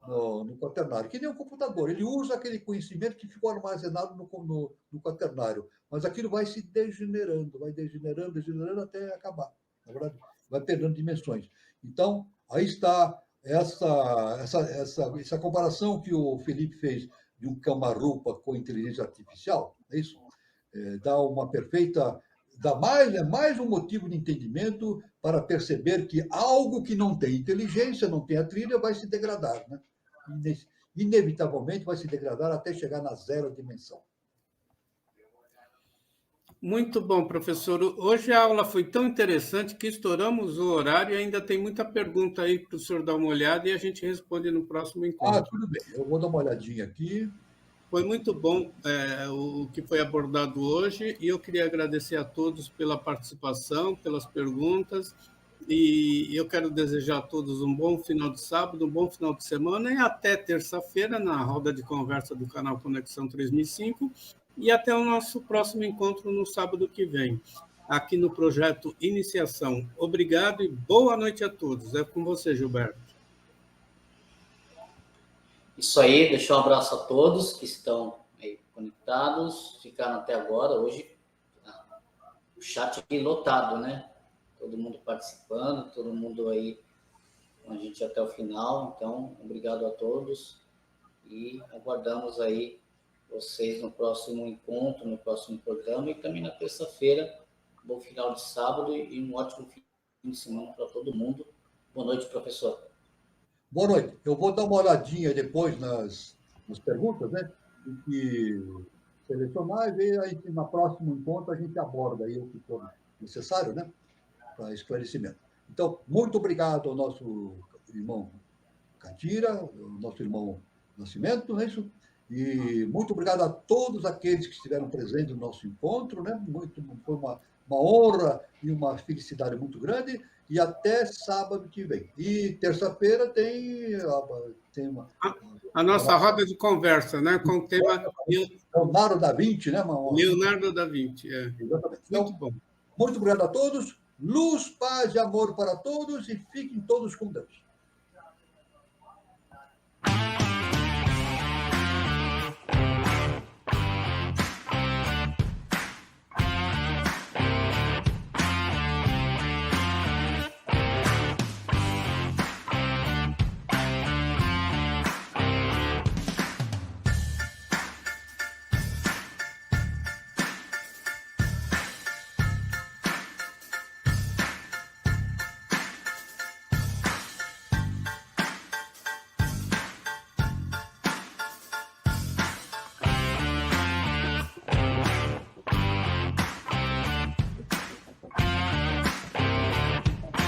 no quaternário, que nem um computador. Ele usa aquele conhecimento que ficou armazenado no quaternário, mas aquilo vai se degenerando, degenerando até acabar. Na verdade, vai perdendo dimensões. Então, aí está essa comparação que o Felipe fez de um Kamarupa com inteligência artificial, é isso? Dá uma perfeita... É mais um motivo de entendimento para perceber que algo que não tem inteligência, não tem a trilha, vai se degradar, né? Inevitavelmente vai se degradar até chegar na 0 dimensão. Muito bom, professor. Hoje a aula foi tão interessante que estouramos o horário e ainda tem muita pergunta aí para o senhor dar uma olhada e a gente responde no próximo encontro. Tudo bem. Eu vou dar uma olhadinha aqui. Foi muito bom o que foi abordado hoje e eu queria agradecer a todos pela participação, pelas perguntas, e eu quero desejar a todos um bom final de sábado, um bom final de semana e até terça-feira na roda de conversa do canal Conexão 3005 e até o nosso próximo encontro no sábado que vem, aqui no projeto Iniciação. Obrigado e boa noite a todos. É com você, Gilberto. Isso aí, deixar um abraço a todos que estão aí conectados, ficaram até agora. Hoje o chat aqui lotado, né? Todo mundo participando, todo mundo aí com a gente até o final. Então, obrigado a todos e aguardamos aí vocês no próximo encontro, no próximo programa e também na terça-feira. Bom final de sábado e um ótimo fim de semana para todo mundo. Boa noite, professor. Boa noite. Eu vou dar uma olhadinha depois nas perguntas, né? E selecionar e ver aí que no próximo encontro a gente aborda aí o que for necessário, né? Para esclarecimento. Então, muito obrigado ao nosso irmão Catira, ao nosso irmão Nascimento, não é isso? E muito obrigado a todos aqueles que estiveram presentes no nosso encontro, né? Foi uma honra e uma felicidade muito grande. E até sábado que vem. E terça-feira tem a nossa roda de conversa, né? Com o tema Leonardo da Vinci, né? Leonardo da Vinci. Exatamente. Então, muito bom. Muito obrigado a todos. Luz, paz e amor para todos e fiquem todos com Deus.